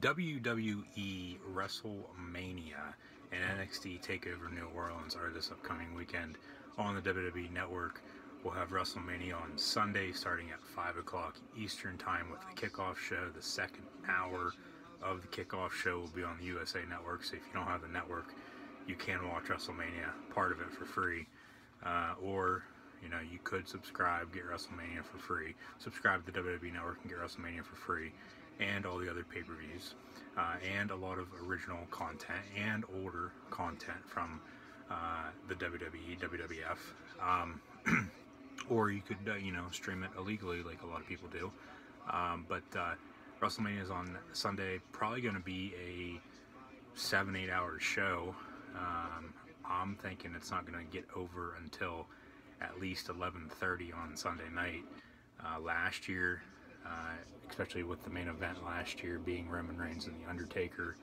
WWE WrestleMania and NXT Takeover New Orleans are this upcoming weekend on the WWE Network. We'll have WrestleMania on Sunday starting at 5 o'clock Eastern Time with the kickoff show. The second hour of the kickoff show will be on the USA Network, so if you don't have the network, you can watch WrestleMania, part of it for free. Or you could subscribe, get WrestleMania for free. Subscribe to the WWE Network and get WrestleMania for free, and all the other pay-per-views, and a lot of original content and older content from the WWE, WWF. Or you could, stream it illegally like a lot of people do. But WrestleMania is on Sunday. Probably going to be a 7-8 hour show. I'm thinking it's not going to get over until at least 11:30 on Sunday night. Last year, especially with the main event last year being Roman Reigns and The Undertaker,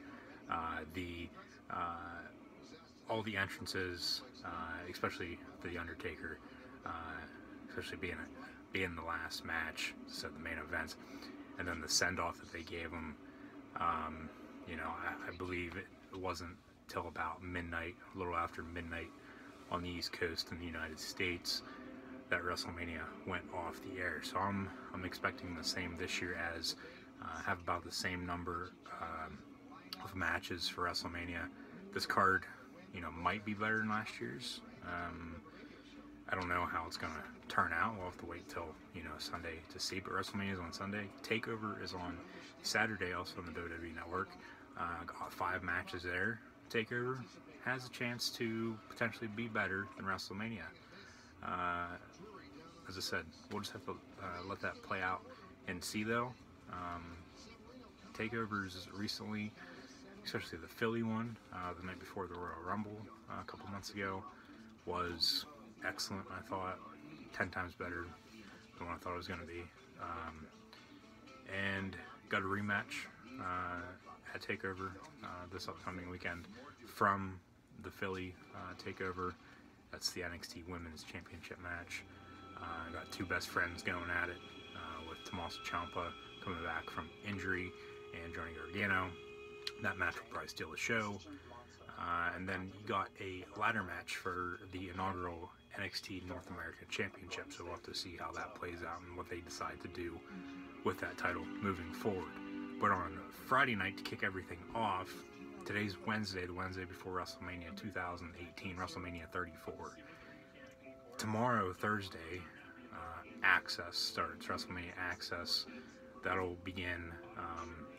all the entrances, especially The Undertaker, especially being the last match, so the main event, and then the send-off that they gave him, I believe it wasn't till about midnight, a little after midnight on the East Coast in the United States, that WrestleMania went off the air. So I'm expecting the same this year, as have about the same number of matches for WrestleMania. This card, might be better than last year's. I don't know how it's going to turn out. We'll have to wait till, Sunday to see. But WrestleMania is on Sunday. Takeover is on Saturday, also on the WWE Network. Got 5 matches there. Takeover has a chance to potentially be better than WrestleMania. As I said, we'll just have to let that play out and see, though. Takeovers recently, especially the Philly one, the night before the Royal Rumble a couple months ago, was excellent. I thought 10 times better than what I thought it was going to be. And got a rematch at Takeover this upcoming weekend from the Philly Takeover. That's the NXT Women's Championship match. I got 2 best friends going at it, with Tommaso Ciampa coming back from injury and Johnny Gargano. That match will probably steal the show. And then you got a ladder match for the inaugural NXT North American Championship, so we'll have to see how that plays out and what they decide to do with that title moving forward. But on Friday night, to kick everything off, today's Wednesday, the Wednesday before WrestleMania 2018, WrestleMania 34. Tomorrow, Thursday, Access starts, WrestleMania Access. That'll begin.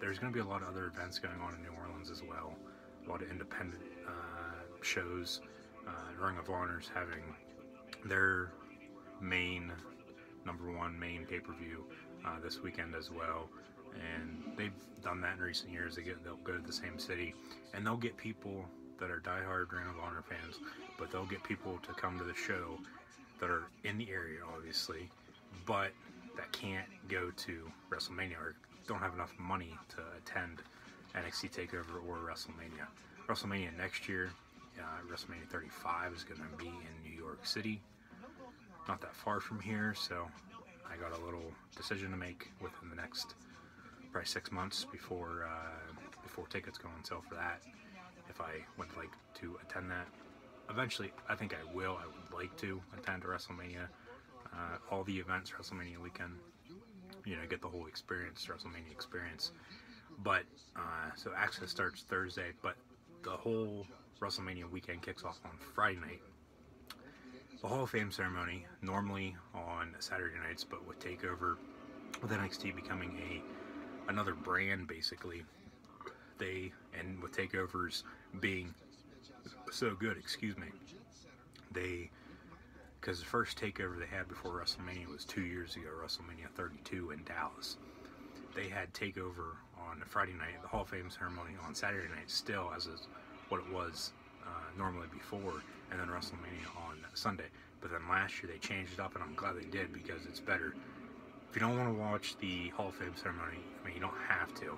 There's going to be a lot of other events going on in New Orleans as well. A lot of independent shows. Ring of Honor's having their number one main pay-per-view this weekend as well. And they've done that in recent years. They'll go to the same city, and they'll get people that are diehard Ring of Honor fans, but they'll get people to come to the show that are in the area, obviously, but that can't go to WrestleMania or don't have enough money to attend NXT Takeover or WrestleMania. WrestleMania next year, WrestleMania 35 is going to be in New York City, not that far from here, so I got a little decision to make within the next probably 6 months before tickets go on sale for that, if I would like to attend that. Eventually, I think I will. I would like to attend WrestleMania, all the events WrestleMania weekend, get the whole experience, WrestleMania experience. But, so Access starts Thursday, but the whole WrestleMania weekend kicks off on Friday night. The Hall of Fame ceremony, normally on Saturday nights, but with TakeOver, with NXT becoming another brand, basically, and with takeovers being so good, because the first takeover they had before WrestleMania was 2 years ago, WrestleMania 32 in Dallas. They had takeover on Friday night, the Hall of Fame ceremony on Saturday night, still as what it was normally before, and then WrestleMania on Sunday. But then last year they changed it up, and I'm glad they did, because it's better. If you don't want to watch the Hall of Fame ceremony, you don't have to.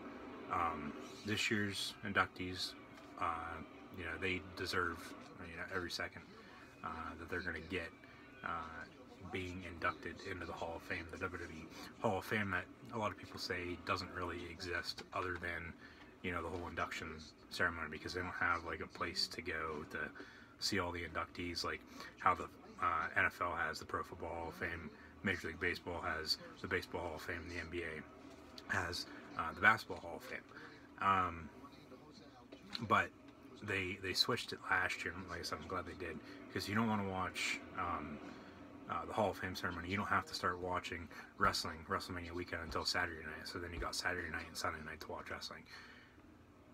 This year's inductees, they deserve, every second that they're going to get being inducted into the Hall of Fame, the WWE Hall of Fame, that a lot of people say doesn't really exist, other than you know, the whole induction ceremony, because they don't have like a place to go to see all the inductees, like how the NFL has the Pro Football Hall of Fame, Major League Baseball has the Baseball Hall of Fame, the NBA has the Basketball Hall of Fame. But they switched it last year. Like I said, I'm glad they did, because you don't want to watch the Hall of Fame ceremony. You don't have to start watching WrestleMania weekend until Saturday night. So then you got Saturday night and Sunday night to watch wrestling.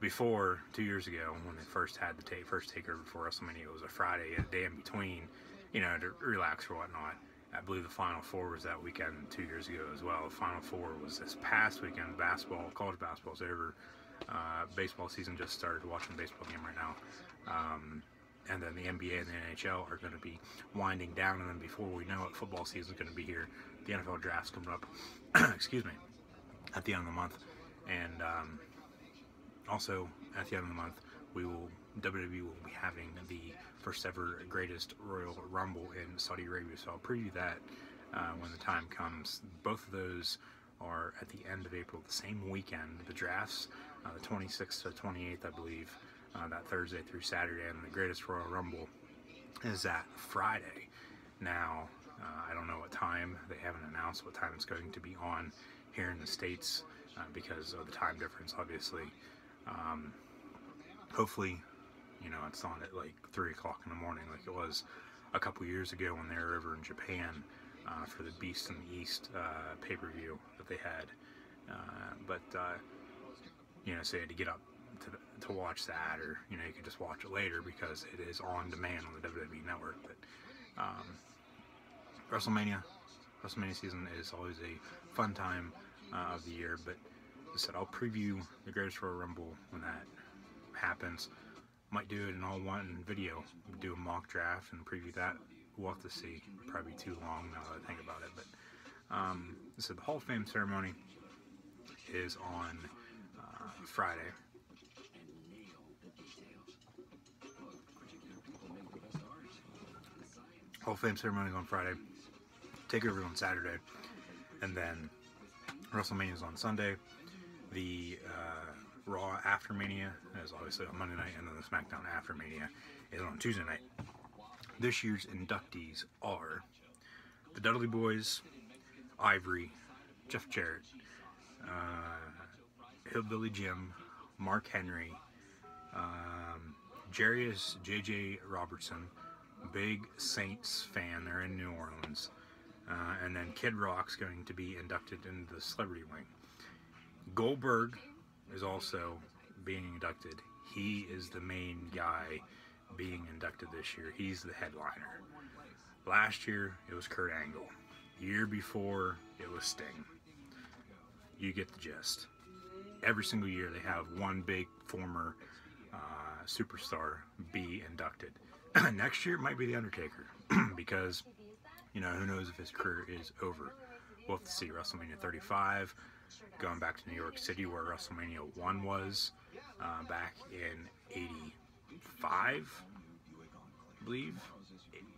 Before, 2 years ago, when they first had the first takeover for WrestleMania, it was a Friday, a day in between, you know, to relax or whatnot. I believe the Final Four was that weekend 2 years ago as well. The Final Four was this past weekend. Basketball, college basketball's over. Baseball season just started. Watching the baseball game right now. And then the NBA and the NHL are going to be winding down. And then before we know it, football season's going to be here. The NFL draft's coming up, excuse me, at the end of the month. And also, at the end of the month, WWE will be having the first ever Greatest Royal Rumble in Saudi Arabia. So I'll preview that when the time comes. Both of those are at the end of April, the same weekend. The drafts, the 26th to 28th, I believe, that Thursday through Saturday, and the Greatest Royal Rumble is that Friday. Now, I don't know what time. They haven't announced what time it's going to be on here in the States because of the time difference, obviously. Hopefully, you know, it's on at like 3 o'clock in the morning like it was a couple years ago when they were over in Japan for the Beast in the East pay-per-view that they had. You know, so you had to get up to watch that, or, you know, you could just watch it later because it is on demand on the WWE Network. But WrestleMania season is always a fun time of the year. But as I said, I'll preview the Greatest Royal Rumble when that happens. Might do it in all one video, do a mock draft and preview that. We'll have to see. Probably too long now that I think about it. But so the Hall of Fame ceremony is on Friday. Hall of Fame ceremony is on Friday. Takeover on Saturday, and then WrestleMania is on Sunday. The Raw after Mania is obviously on Monday night, and then the SmackDown after Mania is on Tuesday night. This year's inductees are the Dudley Boys, Ivory, Jeff Jarrett, Hillbilly Jim, Mark Henry, Jarius J.J. Robertson, big Saints fan, they're in New Orleans, and then Kid Rock's going to be inducted into the Celebrity Wing. Goldberg is also being inducted. He is the main guy being inducted this year. He's the headliner. Last year, it was Kurt Angle. The year before, it was Sting. You get the gist. Every single year, they have one big former superstar be inducted. Next year, it might be The Undertaker, because, you know, who knows if his career is over. We'll have to see. WrestleMania 35, going back to New York City, where WrestleMania 1 was, back in 85, I believe.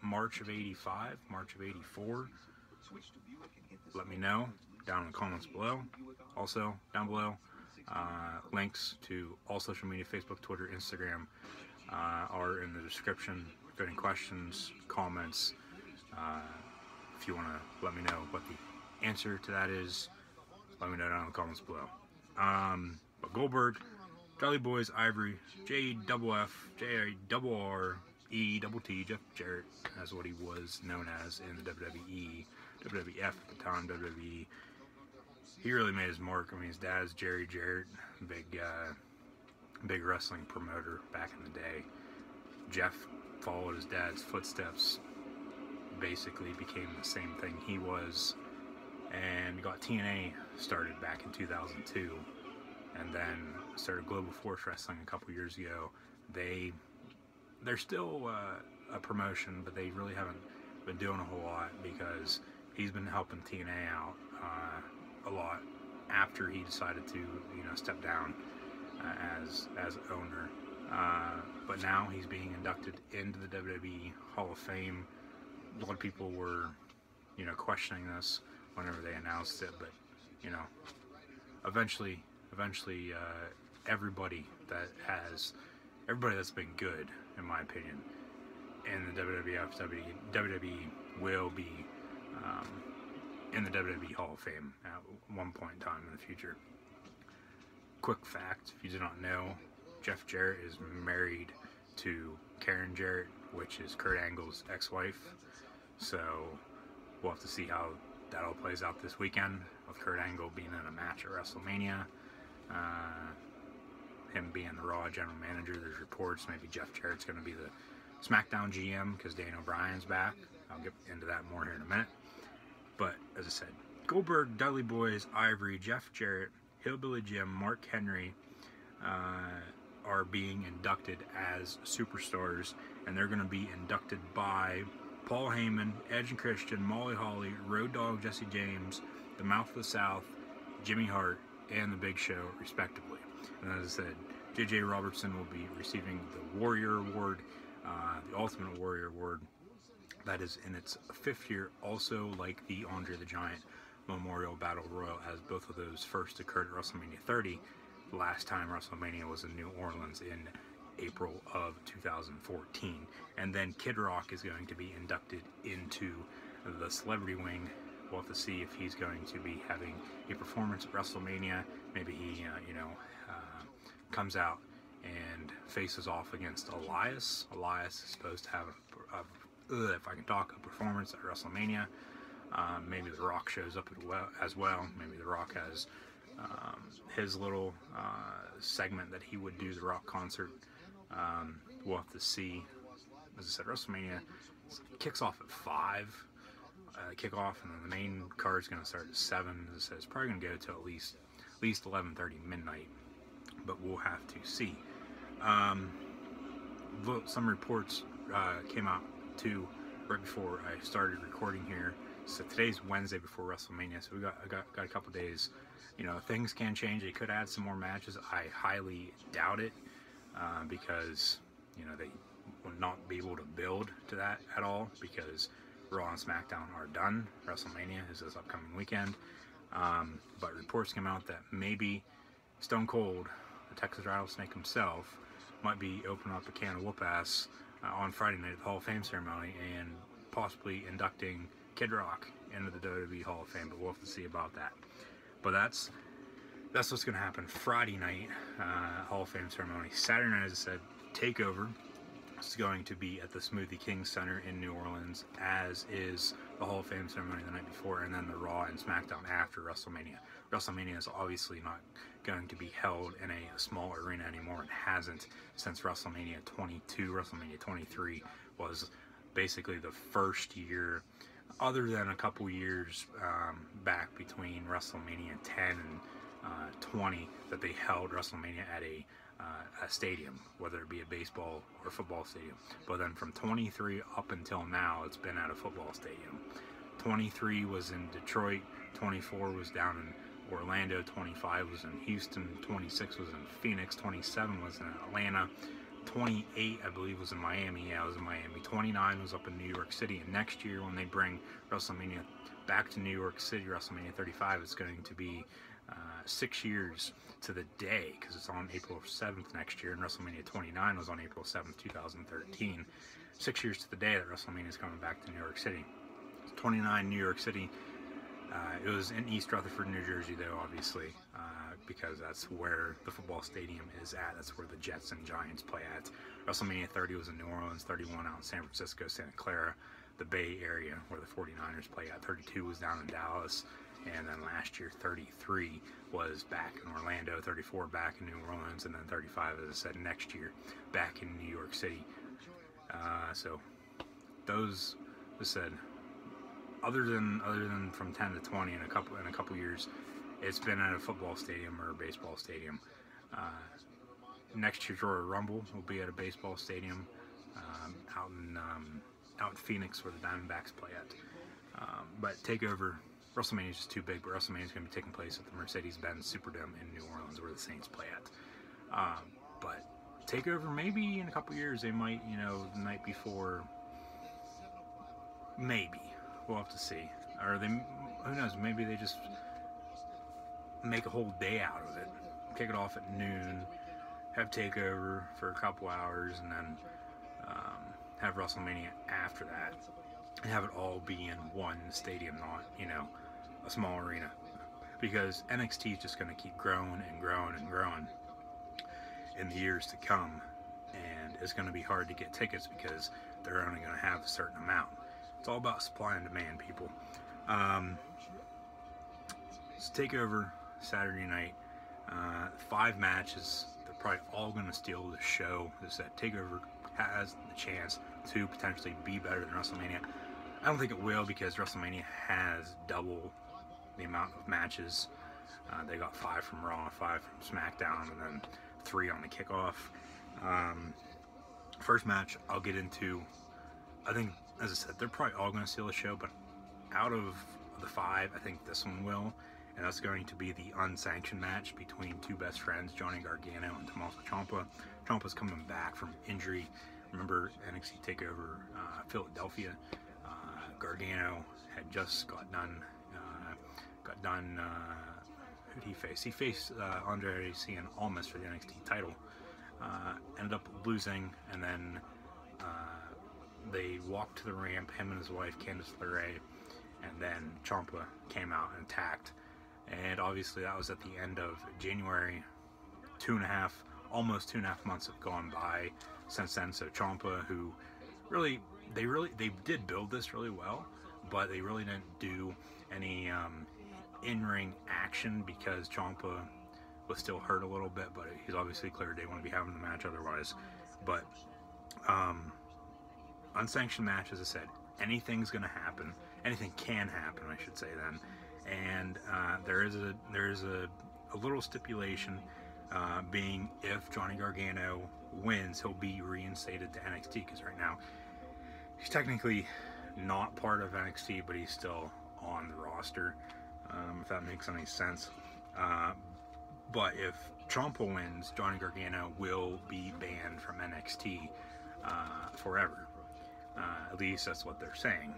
March of 85, March of 84. Let me know down in the comments below. Also, down below, links to all social media, Facebook, Twitter, Instagram, are in the description. If you have any questions, comments, if you want to let me know what the answer to that is, let me know down in the comments below. But Goldberg, Dudley Boys, Ivory, JFF, JRRE, Jeff Jarrett, as what he was known as in the WWE, WWF at the time, WWE. He really made his mark. I mean, his dad's Jerry Jarrett, big wrestling promoter back in the day. Jeff followed his dad's footsteps, basically became the same thing he was, and got TNA started back in 2002, and then started Global Force Wrestling a couple years ago. They're still a promotion, but they really haven't been doing a whole lot, because he's been helping TNA out a lot after he decided to, you know, step down as owner. But now he's being inducted into the WWE Hall of Fame. A lot of people were, you know, questioning this whenever they announced it, but, you know, eventually everybody that's been good, in my opinion, in the WWE will be in the WWE Hall of Fame at one point in time in the future. Quick fact, if you do not know, Jeff Jarrett is married to Karen Jarrett, which is Kurt Angle's ex-wife. So we'll have to see how that all plays out this weekend, with Kurt Angle being in a match at WrestleMania, him being the Raw general manager. There's reports maybe Jeff Jarrett's going to be the SmackDown GM because Daniel Bryan's back. I'll get into that more here in a minute. But as I said, Goldberg, Dudley Boyz, Ivory, Jeff Jarrett, Hillbilly Jim, Mark Henry are being inducted as superstars, and they're going to be inducted by Paul Heyman, Edge and Christian, Molly Holly, Road Dogg Jesse James, the Mouth of the South, Jimmy Hart, and the Big Show, respectively. And as I said, JJ Robertson will be receiving the Warrior Award, the Ultimate Warrior Award. That is in its 5th year, also like the Andre the Giant Memorial Battle Royal, as both of those first occurred at WrestleMania 30. The last time WrestleMania was in New Orleans in April of 2014. And then Kid Rock is going to be inducted into the Celebrity Wing. We'll have to see if he's going to be having a performance at WrestleMania. Maybe he, comes out and faces off against Elias. Elias is supposed to have if I can talk, a performance at WrestleMania. Maybe The Rock shows up as well. Maybe The Rock has his little segment that he would do, the Rock concert. We'll have to see. As I said, WrestleMania kicks off at 5. Kickoff, and then the main card is going to start at 7. As I said, it's probably going to go to at least 11:30 midnight, but we'll have to see. Some reports came out too right before I started recording here. So today's Wednesday before WrestleMania, so we got a couple days. Things can change. They could add some more matches. I highly doubt it because they will not be able to build to that at all, because Raw and SmackDown are done. WrestleMania is this upcoming weekend. But reports came out that maybe Stone Cold, the Texas Rattlesnake himself, might be opening up a can of whoop-ass on Friday night at the Hall of Fame ceremony and possibly inducting Kid Rock into the WWE Hall of Fame. But we'll have to see about that. But that's what's going to happen Friday night, Hall of Fame ceremony. Saturday night, as I said, Takeover. It's going to be at the Smoothie King Center in New Orleans, as is the Hall of Fame ceremony the night before, and then the Raw and SmackDown after WrestleMania. WrestleMania is obviously not going to be held in a small arena anymore. It hasn't since WrestleMania 22. WrestleMania 23 was basically the first year, other than a couple years back between WrestleMania 10 and 20, that they held WrestleMania at a stadium, whether it be a baseball or football stadium. But then from 23 up until now, it's been at a football stadium. 23 was in Detroit, 24 was down in Orlando, 25 was in Houston, 26 was in Phoenix, 27 was in Atlanta, 28 I believe was in Miami. Yeah, it was in Miami. 29 was up in New York City. And next year, when they bring WrestleMania back to New York City, WrestleMania 35, it's going to be 6 years to the day, because it's on April 7th next year, and WrestleMania 29 was on April 7th, 2013. 6 years to the day that WrestleMania is coming back to New York City. 29, New York City. It was in East Rutherford, New Jersey, though, obviously, because that's where the football stadium is at. That's where the Jets and Giants play at. WrestleMania 30 was in New Orleans, 31 out in San Francisco, Santa Clara, the Bay Area, where the 49ers play at. 32 was down in Dallas. And then last year, 33 was back in Orlando, 34 back in New Orleans, and then 35, as I said, next year back in New York City. So those, as I said, other than from 10 to 20 in a couple years, it's been at a football stadium or a baseball stadium. Next year's Royal Rumble will be at a baseball stadium out in Phoenix, where the Diamondbacks play at. But Takeover. WrestleMania is just too big, but WrestleMania is going to be taking place at the Mercedes-Benz Superdome in New Orleans, where the Saints play at. But Takeover, maybe in a couple years, they might, the night before, maybe. We'll have to see. Or who knows, maybe they just make a whole day out of it. kick it off at noon, have Takeover for a couple hours, and then have WrestleMania after that, and have it all be in one stadium, not, you know, a small arena. Because NXT is just going to keep growing and growing and growing in the years to come, and it's going to be hard to get tickets because they're only going to have a certain amount. It's all about supply and demand, people. It's Takeover Saturday night. 5 matches. They're probably all going to steal the show. As I said, Takeover has the chance to potentially be better than WrestleMania. I don't think it will, because WrestleMania has double the amount of matches. They got 5 from Raw, 5 from SmackDown, and then 3 on the kickoff. First match I'll get into, I think, as I said, they're probably all going to steal the show, but out of the 5, I think this one will, and that's going to be the unsanctioned match between 2 best friends, Johnny Gargano and Tommaso Ciampa. Ciampa's coming back from injury. Remember NXT Takeover Philadelphia? Gargano had just got done. Who did he face? He faced Andre Cien Almas for the NXT title. Ended up losing, and then they walked to the ramp, him and his wife Candice LeRae, and then Ciampa came out and attacked. And obviously that was at the end of January. Almost 2.5 months have gone by since then. So Ciampa, who they did build this really well, but they really didn't do any in-ring action because Ciampa was still hurt a little bit, but he's obviously cleared. They want to be having the match otherwise. But unsanctioned match, as I said, anything's going to happen. Anything can happen, I should say then. And there is a little stipulation, being if Johnny Gargano wins, he'll be reinstated to NXT, because right now he's technically not part of NXT, but he's still on the roster, if that makes any sense. But if Ciampa wins, Johnny Gargano will be banned from NXT forever. At least that's what they're saying.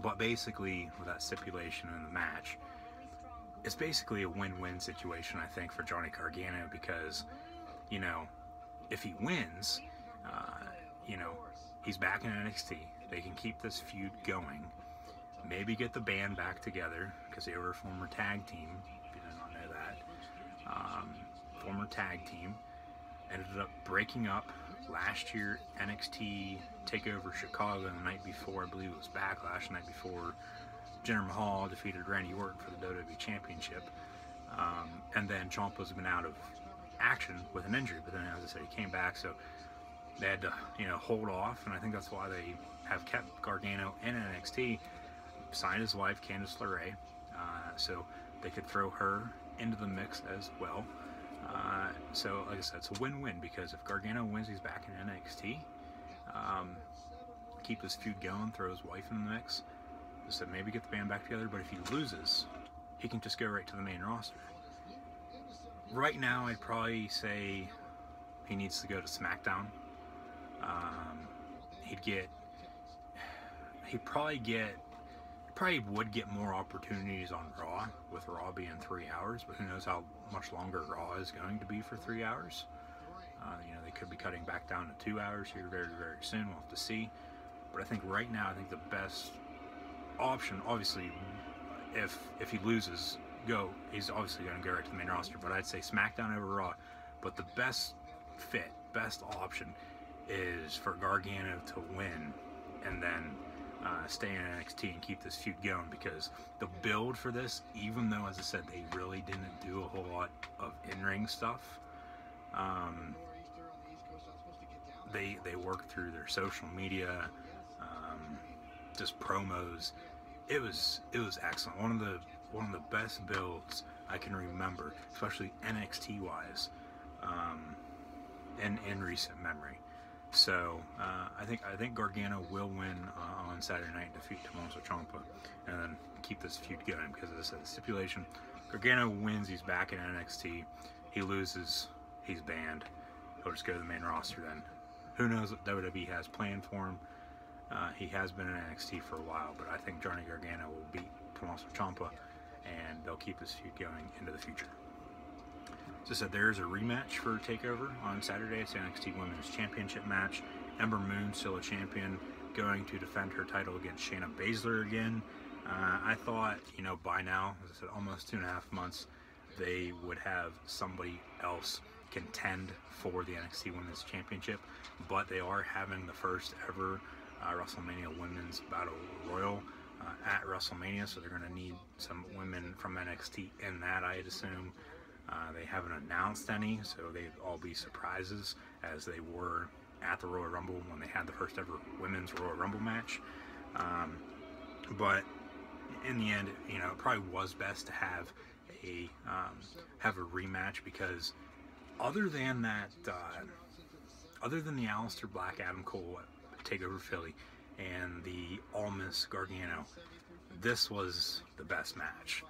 But basically, with that stipulation in the match, it's basically a win-win situation, I think, for Johnny Gargano, because, you know, if he wins, you know, he's back in NXT. They can keep this feud going. Maybe get the band back together, because they were a former tag team, if you did not know that. Former tag team. Ended up breaking up last year. NXT Takeover Chicago the night before, I believe it was Backlash, the night before, Jinder Mahal defeated Randy Orton for the WWE Championship. And then Ciampa's been out of action with an injury, but then, as I said, he came back, so they had to, you know, hold off, and I think that's why they have kept Gargano in NXT, signed his wife, Candice LeRae, so they could throw her into the mix as well. So, like I said, it's a win-win, because if Gargano wins, he's back in NXT. Keep this feud going, throw his wife in the mix. So maybe get the band back together, but if he loses, he can just go right to the main roster. Right now, I'd probably say he needs to go to SmackDown. He probably would get more opportunities on Raw, with Raw being 3 hours, but who knows how much longer Raw is going to be for 3 hours. You know, they could be cutting back down to 2 hours here very, very soon. We'll have to see. But I think right now, I think the best option, obviously, if he loses, he's obviously going to go right to the main roster, but I'd say SmackDown over Raw. But the best option is for Gargano to win and then stay in NXT and keep this feud going, because the build for this, even though, as I said, they really didn't do a whole lot of in-ring stuff, they worked through their social media, just promos. It was excellent. One of the best builds I can remember, especially NXT wise, in recent memory. So I think Gargano will win on Saturday night, defeat Tommaso Ciampa, and then keep this feud going, because, as I said, the stipulation: Gargano wins, he's back in NXT. He loses, he's banned. He'll just go to the main roster then. Who knows what WWE has planned for him? He has been in NXT for a while, but I think Johnny Gargano will beat Tommaso Ciampa, and they'll keep this feud going into the future. So I said there's a rematch for TakeOver on Saturday. It's the NXT Women's Championship match. Ember Moon, still a champion, going to defend her title against Shayna Baszler again. I thought, you know, by now, as I said, almost 2.5 months, they would have somebody else contend for the NXT Women's Championship, but they are having the first ever WrestleMania Women's Battle Royal at WrestleMania, so they're going to need some women from NXT in that, I'd assume. They haven't announced any, so they'd all be surprises, as they were at the Royal Rumble when they had the first ever Women's Royal Rumble match. But in the end, you know, it probably was best to have a rematch, because other than that, other than the Aleister Black Adam Cole TakeOver Philly and the Almas Gargano, this was the best match.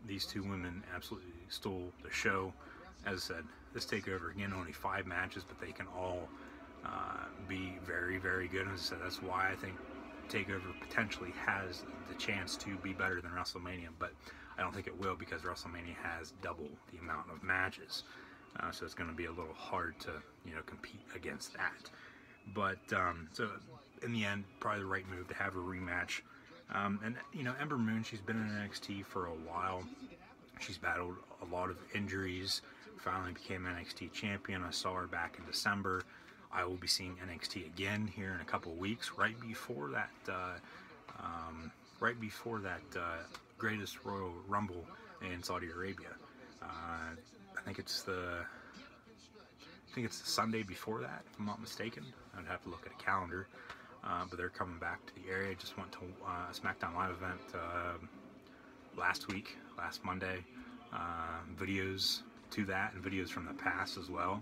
These two women absolutely stole the show. As I said, this TakeOver, again, only 5 matches, but they can all be very, very good. As I said, that's why I think TakeOver potentially has the chance to be better than WrestleMania, but I don't think it will, because WrestleMania has double the amount of matches. So it's going to be a little hard to, you know, compete against that. But so in the end, probably the right move to have a rematch. And you know, Ember Moon, she's been in NXT for a while. She's battled a lot of injuries. Finally became NXT champion. I saw her back in December. I will be seeing NXT again here in a couple of weeks, right before that Greatest Royal Rumble in Saudi Arabia. I think it's the Sunday before that, if I'm not mistaken. I'd have to look at a calendar. But they're coming back to the area. Just went to a SmackDown Live event last Monday. Videos to that and videos from the past as well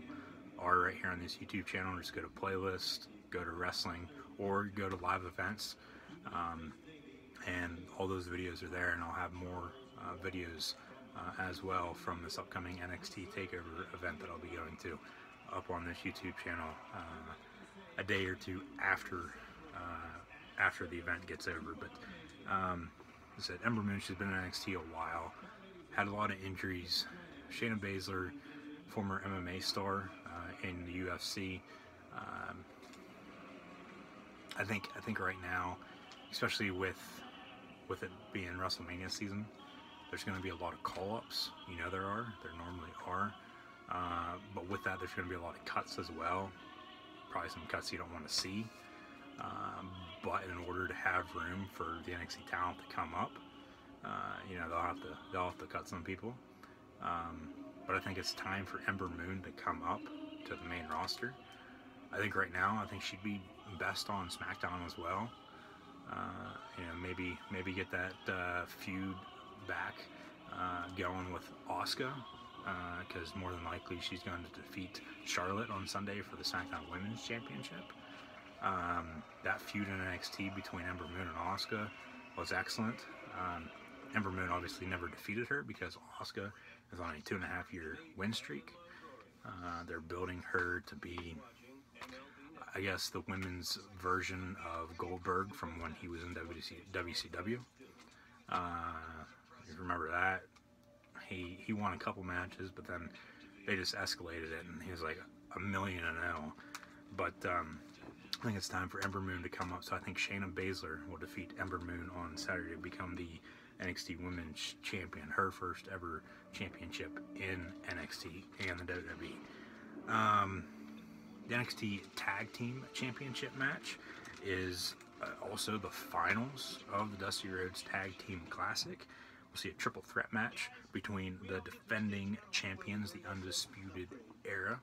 are right here on this YouTube channel. Just go to playlist, go to wrestling, or go to live events, and all those videos are there. And I'll have more videos as well from this upcoming NXT Takeover event that I'll be going to up on this YouTube channel a day or two after the event gets over. But as I said, Ember Moon, she's been in NXT a while, had a lot of injuries. Shayna Baszler, former MMA star in the UFC. I think right now, especially with it being WrestleMania season, there's going to be a lot of call-ups. You know, there normally are. But with that, there's going to be a lot of cuts as well. Probably some cuts you don't want to see. But in order to have room for the NXT talent to come up, you know, they'll have to cut some people. But I think it's time for Ember Moon to come up to the main roster. I think right now, she'd be best on SmackDown as well. You know, maybe get that feud back going with Asuka, because more than likely she's going to defeat Charlotte on Sunday for the SmackDown Women's Championship. That feud in NXT between Ember Moon and Asuka was excellent. Ember Moon obviously never defeated her because Asuka is on a 2.5-year win streak. They're building her to be, I guess, the women's version of Goldberg from when he was in WCW. You remember that? He won a couple matches, but then they just escalated it, and he was like 1,000,000-0. But I think it's time for Ember Moon to come up. So I think Shayna Baszler will defeat Ember Moon on Saturday to become the NXT Women's Champion, her first ever championship in NXT and the WWE. The NXT Tag Team Championship match is also the finals of the Dusty Rhodes Tag Team Classic. We'll see a triple threat match between the defending champions, the Undisputed Era.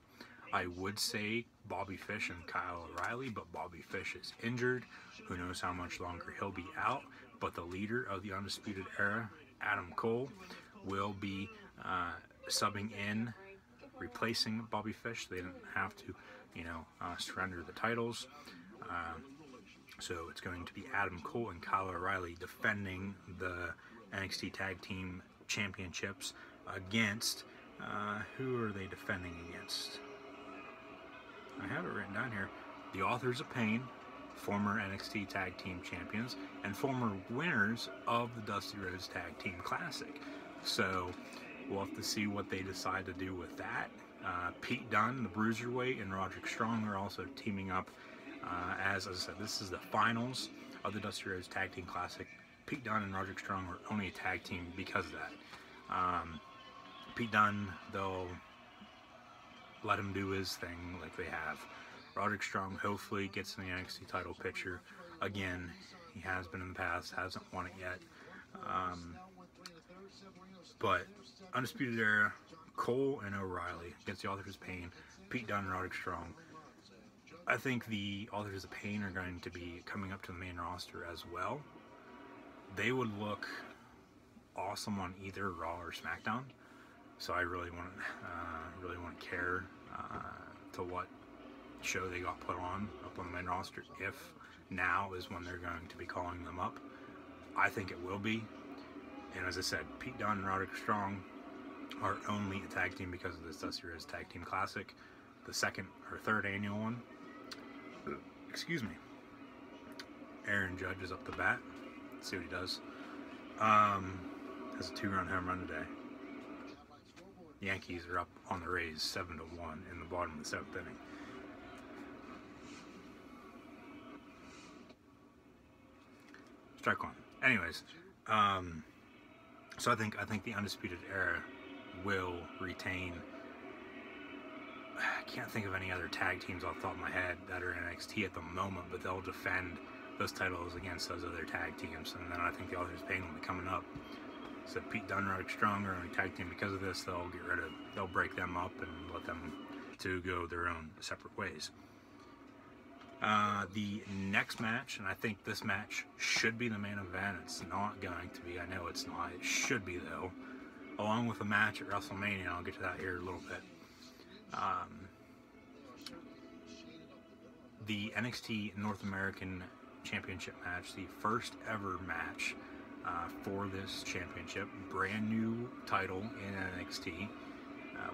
I would say Bobby Fish and Kyle O'Reilly, but Bobby Fish is injured. Who knows how much longer he'll be out. But the leader of the Undisputed Era, Adam Cole, will be subbing in, replacing Bobby Fish. They didn't have to, you know, surrender the titles. So it's going to be Adam Cole and Kyle O'Reilly defending the NXT Tag Team Championships against, who are they defending against? I have it written down here. The Authors of Pain, former NXT Tag Team Champions, and former winners of the Dusty Rhodes Tag Team Classic. So We'll have to see what they decide to do with that. Pete Dunne, the Bruiserweight, and Roderick Strong are also teaming up. As I said, this is the finals of the Dusty Rhodes Tag Team Classic. Pete Dunne and Roderick Strong are only a tag team because of that. Pete Dunne, they'll let him do his thing like they have. Roderick Strong hopefully gets in the NXT title picture again. He has been in the past, hasn't won it yet. But Undisputed Era, Cole and O'Reilly against the Authors of Pain, Pete Dunne and Roderick Strong. I think the Authors of Pain are going to be coming up to the main roster as well. They would look awesome on either Raw or SmackDown. So I really want to care to what show they got put on up on the main roster. If now is when they're going to be calling them up, I think it will be. And as I said, Pete Dunne and Roderick Strong are only a tag team because of this Dusty Rhodes Tag Team Classic, the second or third annual one. Excuse me. Aaron Judge is up the bat. Let's see what he does. Has a 2-run home run today. The Yankees are up on the Rays 7-1 in the bottom of the 7th inning. Strike one. Anyways, so I think the Undisputed Era will retain. I can't think of any other tag teams off the top of my head that are in NXT at the moment, but they'll defend those titles against those other tag teams, and then I think the Authors of Pain will be coming up. So Pete Dunne, Roderick Strong are only tag team because of this. They'll break them up and let them two go their own separate ways. The next match, and I think this match should be the main event. It's not going to be. I know it's not. It should be though. Along with a match at WrestleMania. I'll get to that here in a little bit. The NXT North American Championship match, the first ever match for this championship, brand new title in NXT.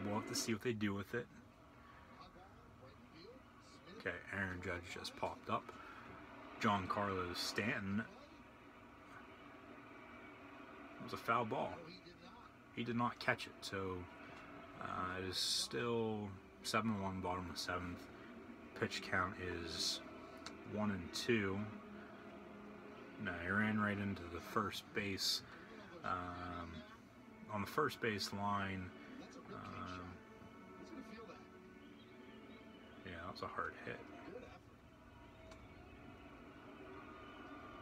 We'll have to see what they do with it. Okay, Aaron Judge just popped up. Giancarlo Stanton. It was a foul ball. He did not catch it, so it is still 7-1, bottom of the 7th. Pitch count is 1-2. No, he ran right into the first base. On the first base line, yeah, that was a hard hit.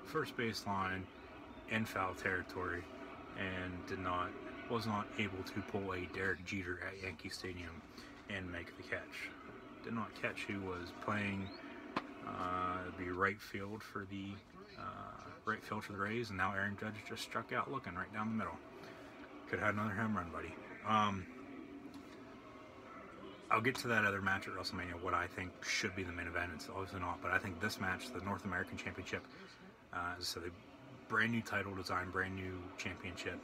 First base line in foul territory, and was not able to pull a Derek Jeter at Yankee Stadium and make the catch. Did not catch who was playing the right field for the Rays, and now Aaron Judge just struck out looking right down the middle. Could have had another home run, buddy. I'll get to that other match at WrestleMania, what I think should be the main event. It's obviously not, but I think this match, the North American Championship, so the brand new title design, brand new championship.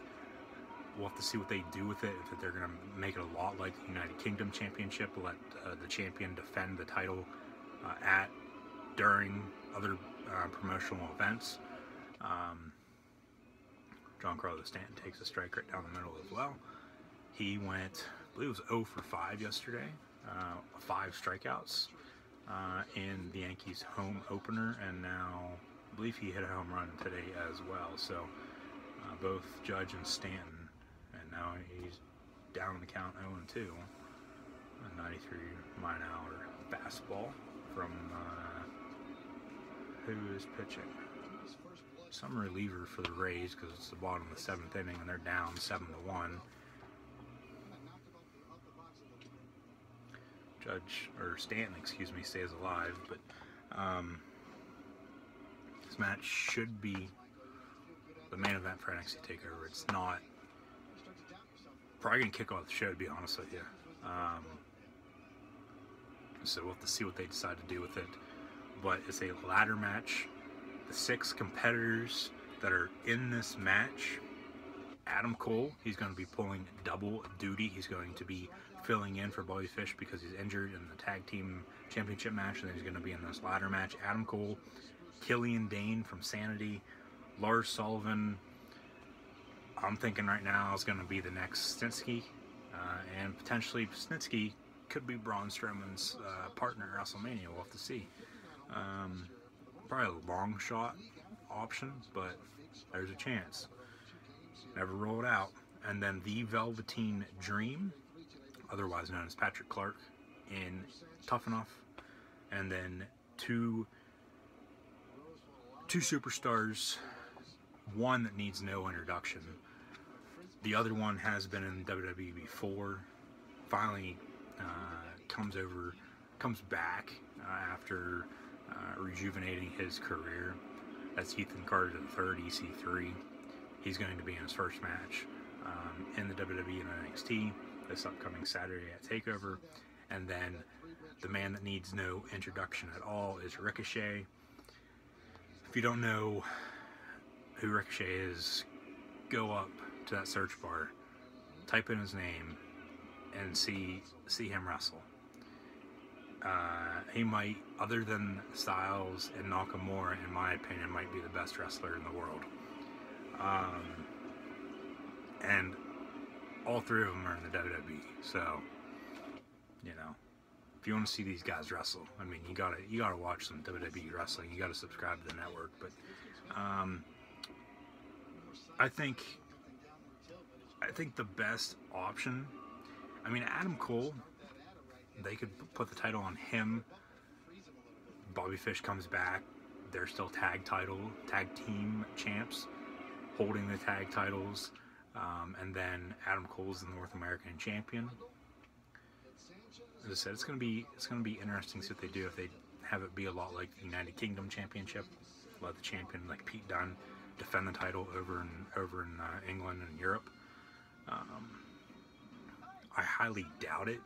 We'll have to see what they do with it. If they're going to make it a lot like the United Kingdom Championship, let the champion defend the title during other promotional events. Giancarlo Stanton takes a strike right down the middle as well. He went, I believe it was 0 for 5 yesterday, 5 strikeouts in the Yankees home opener, and now I believe he hit a home run today as well. So both Judge and Stanton. Now he's down the count 0-2. A 93-mile-an-hour fastball from who is pitching? Some reliever for the Rays because it's the bottom of the 7th inning and they're down 7-1. Stanton, excuse me, stays alive, but this match should be the main event for NXT Takeover. It's not. Probably going to kick off the show, to be honest with you. So we'll have to see what they decide to do with it. But it's a ladder match. The 6 competitors that are in this match, Adam Cole, he's going to be pulling double duty. He's going to be filling in for Bobby Fish because he's injured in the Tag Team Championship match, and then he's going to be in this ladder match. Adam Cole, Killian Dane from Sanity, Lars Sullivan, I'm thinking right now is going to be the next Snitsky, and potentially Snitsky could be Braun Strowman's partner at WrestleMania. We'll have to see. Probably a long shot option, but there's a chance. Never rule it out. And then the Velveteen Dream, otherwise known as Patrick Clark, in Tough Enough. And then two superstars, one that needs no introduction. The other one has been in WWE before, finally comes back after rejuvenating his career. That's Ethan Carter III, EC3. He's going to be in his first match in the WWE and NXT this upcoming Saturday at Takeover. And then the man that needs no introduction at all is Ricochet. If you don't know who Ricochet is, go up to that search bar, type in his name, and see him wrestle. He might, other than Styles and Nakamura, in my opinion, might be the best wrestler in the world. And all three of them are in the WWE. So, you know, if you want to see these guys wrestle, I mean, you gotta watch some WWE wrestling. You gotta subscribe to the network. But I think the best option, I mean, Adam Cole, they could put the title on him. Bobby Fish comes back. They're still tag team champs, holding the tag titles. And then Adam Cole's the North American champion. As I said, it's gonna be interesting to see what they do. If they have it be a lot like the United Kingdom Championship, let the champion like Pete Dunne defend the title over in England and Europe. I highly doubt it,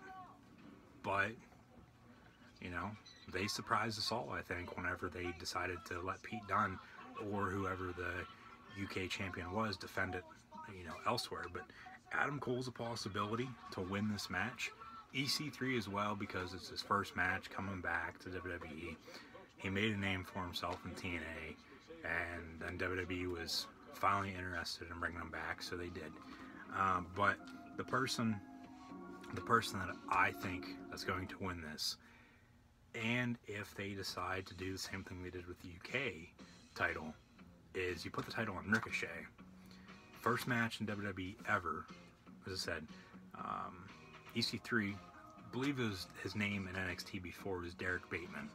but you know, they surprised us all, I think, whenever they decided to let Pete Dunne or whoever the UK champion was defend it, you know, elsewhere. But Adam Cole's a possibility to win this match. EC3 as well, because it's his first match coming back to WWE. He made a name for himself in TNA, and then WWE was finally interested in bringing him back, so they did. But the person that I think that's going to win this, and if they decide to do the same thing they did with the UK title, is you put the title on Ricochet. First match in WWE ever, as I said. EC3, I believe it was his name in NXT before was Derek Bateman.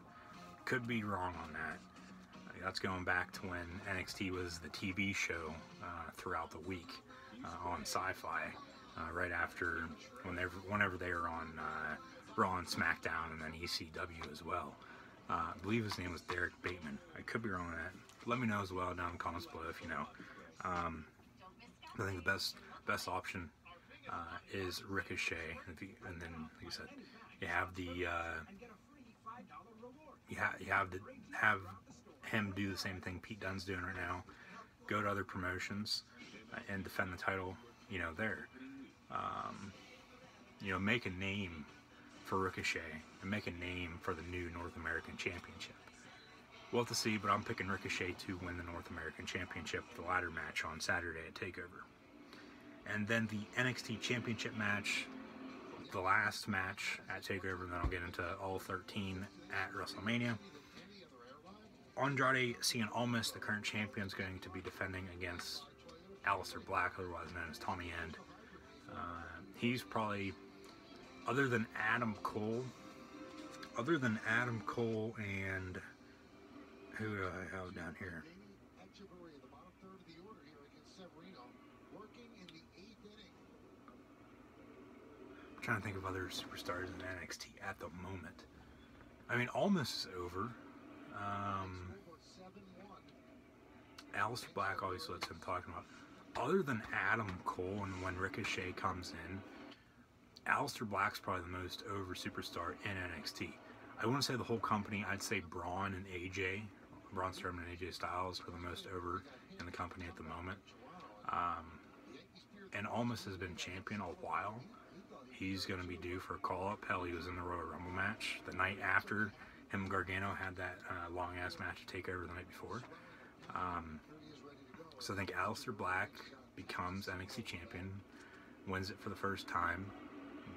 Could be wrong on that. That's going back to when NXT was the TV show throughout the week on Sci-Fi, right after whenever they were on Raw and SmackDown, and then ECW as well. I believe his name was Derek Bateman. I could be wrong on that. Let me know as well down in the comments below if you know. I think the best option is Ricochet, and then like I said, you have have him do the same thing Pete Dunne's doing right now. Go to other promotions and defend the title. You know, there. You know, make a name for Ricochet and make a name for the new North American Championship. We'll have to see, but I'm picking Ricochet to win the North American Championship, the ladder match on Saturday at TakeOver. And then the NXT Championship match, the last match at TakeOver, and then I'll get into all 13 at WrestleMania. Andrade Cien Almas, the current champion, is going to be defending against Aleister Black, otherwise known as Tommy End. He's probably, other than Adam Cole and who do I have down here? I'm trying to think of other superstars in NXT at the moment. I mean, Almas is over. Aleister Black, obviously, that's what I'm talking about. Other than Adam Cole and when Ricochet comes in, Aleister Black's probably the most over superstar in NXT. I wouldn't say the whole company. I'd say Braun Strowman and AJ Styles are the most over in the company at the moment. And Almas has been champion a while. He's going to be due for a call-up. Hell, he was in the Royal Rumble match the night after him and Gargano had that long-ass match to take over the night before. So I think Aleister Black becomes NXT champion, wins it for the first time.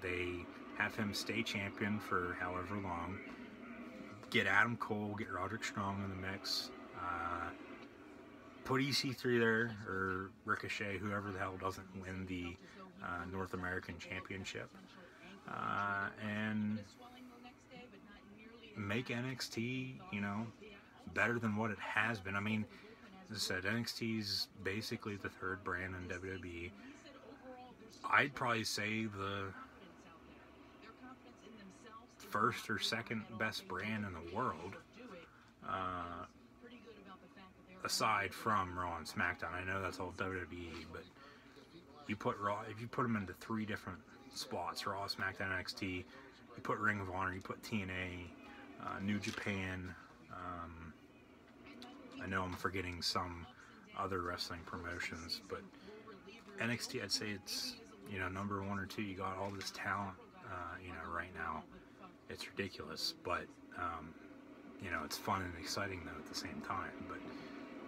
They have him stay champion for however long. Get Adam Cole, get Roderick Strong in the mix. Put EC3 there, or Ricochet, whoever the hell doesn't win the North American Championship. And make NXT, better than what it has been. I mean, as I said, NXT's basically the third brand in WWE. I'd probably say the first or second best brand in the world, aside from Raw and SmackDown. I know that's all WWE, but you put Raw, if you put them into three different spots, Raw, SmackDown, NXT, you put Ring of Honor, you put TNA, New Japan, I know I'm forgetting some other wrestling promotions, but NXT, I'd say it's, number one or two. You got all this talent, right now. It's ridiculous, but, it's fun and exciting, though, at the same time. But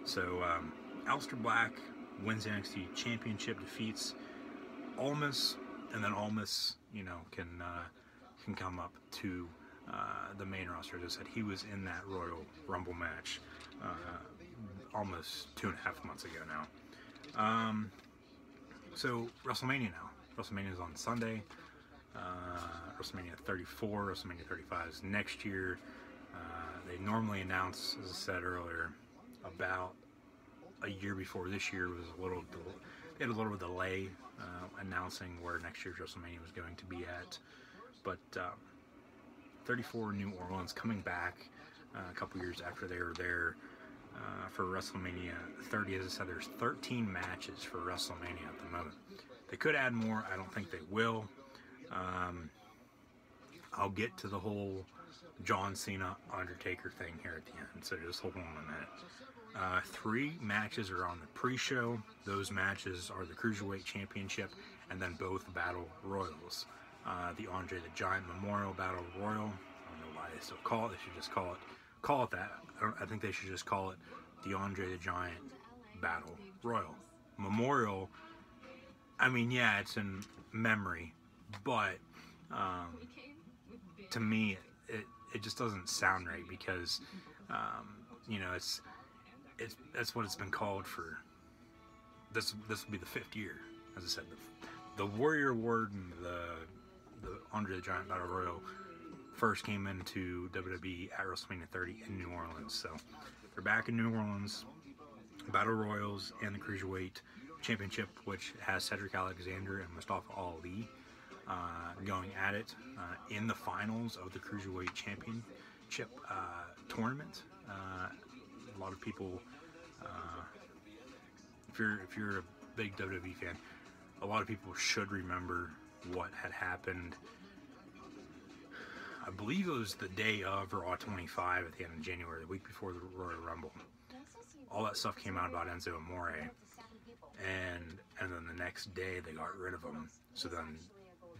so, Aleister Black wins the NXT Championship, defeats Almas, and then Almas, can come up to the main roster. As I said, he was in that Royal Rumble match almost 2.5 months ago now. So WrestleMania now. WrestleMania is on Sunday. WrestleMania 34, WrestleMania 35 is next year. They normally announce, as I said earlier, about a year before. This year was they had a little delay announcing where next year's WrestleMania was going to be at. But 34 New Orleans, coming back a couple years after they were there for WrestleMania 30. As I said, there's 13 matches for WrestleMania at the moment. They could add more. I don't think they will. I'll get to the whole John Cena Undertaker thing here at the end, so just hold on a minute. 3 matches are on the pre-show. Those matches are the Cruiserweight Championship and then both Battle Royals. The Andre the Giant Memorial Battle Royal. I don't know why they still call it. They should just call it that. I think they should just call it the Andre the Giant Battle Royal. Memorial, I mean, yeah, it's in memory, but to me, it just doesn't sound right because, that's what it's been called for. This will be the 5th year. As I said, the Warrior Award and the Andre the Giant Battle Royal first came into WWE at WrestleMania 30 in New Orleans. So they're back in New Orleans. Battle Royals and the Cruiserweight Championship, which has Cedric Alexander and Mustafa Ali going at it in the finals of the Cruiserweight Championship tournament. A lot of people, if you're a big WWE fan, a lot of people should remember what had happened. I believe it was the day of Raw 25 at the end of January, the week before the Royal Rumble. All that stuff came out about Enzo Amore, and then the next day they got rid of him. So then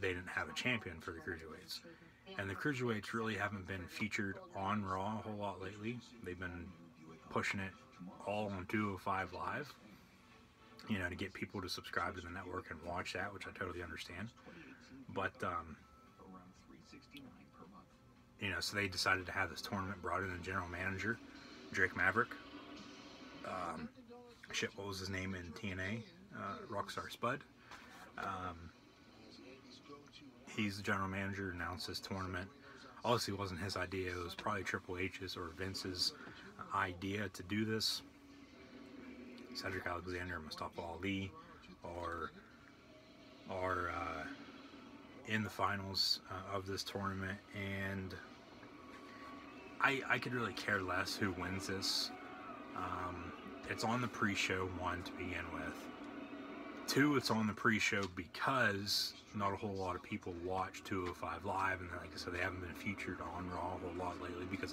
they didn't have a champion for the Cruiserweights. And the Cruiserweights really haven't been featured on Raw a whole lot lately. They've been pushing it all on 205 Live, to get people to subscribe to the network and watch that, which I totally understand. But, so they decided to have this tournament, brought in the general manager, Drake Maverick. What was his name in TNA? Rockstar Spud. He's the general manager, announced this tournament. Obviously, it wasn't his idea. It was probably Triple H's or Vince's idea to do this. Cedric Alexander and Mustafa Ali are in the finals of this tournament, and I could really care less who wins this. It's on the pre-show, 1, to begin with. 2, it's on the pre-show because not a whole lot of people watch 205 Live, and like I said, they haven't been featured on Raw a whole lot lately because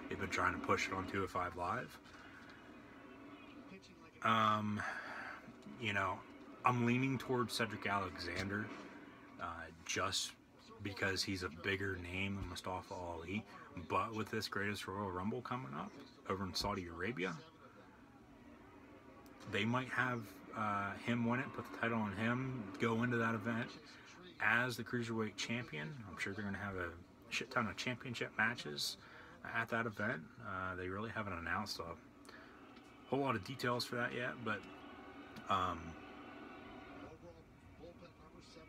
they've been trying to push it on 205 Live. I'm leaning towards Cedric Alexander just because he's a bigger name than Mustafa Ali. But with this Greatest Royal Rumble coming up over in Saudi Arabia, they might have him win it, put the title on him, go into that event as the Cruiserweight Champion. I'm sure they're going to have a shit ton of championship matches at that event. They really haven't announced a whole lot of details for that yet, but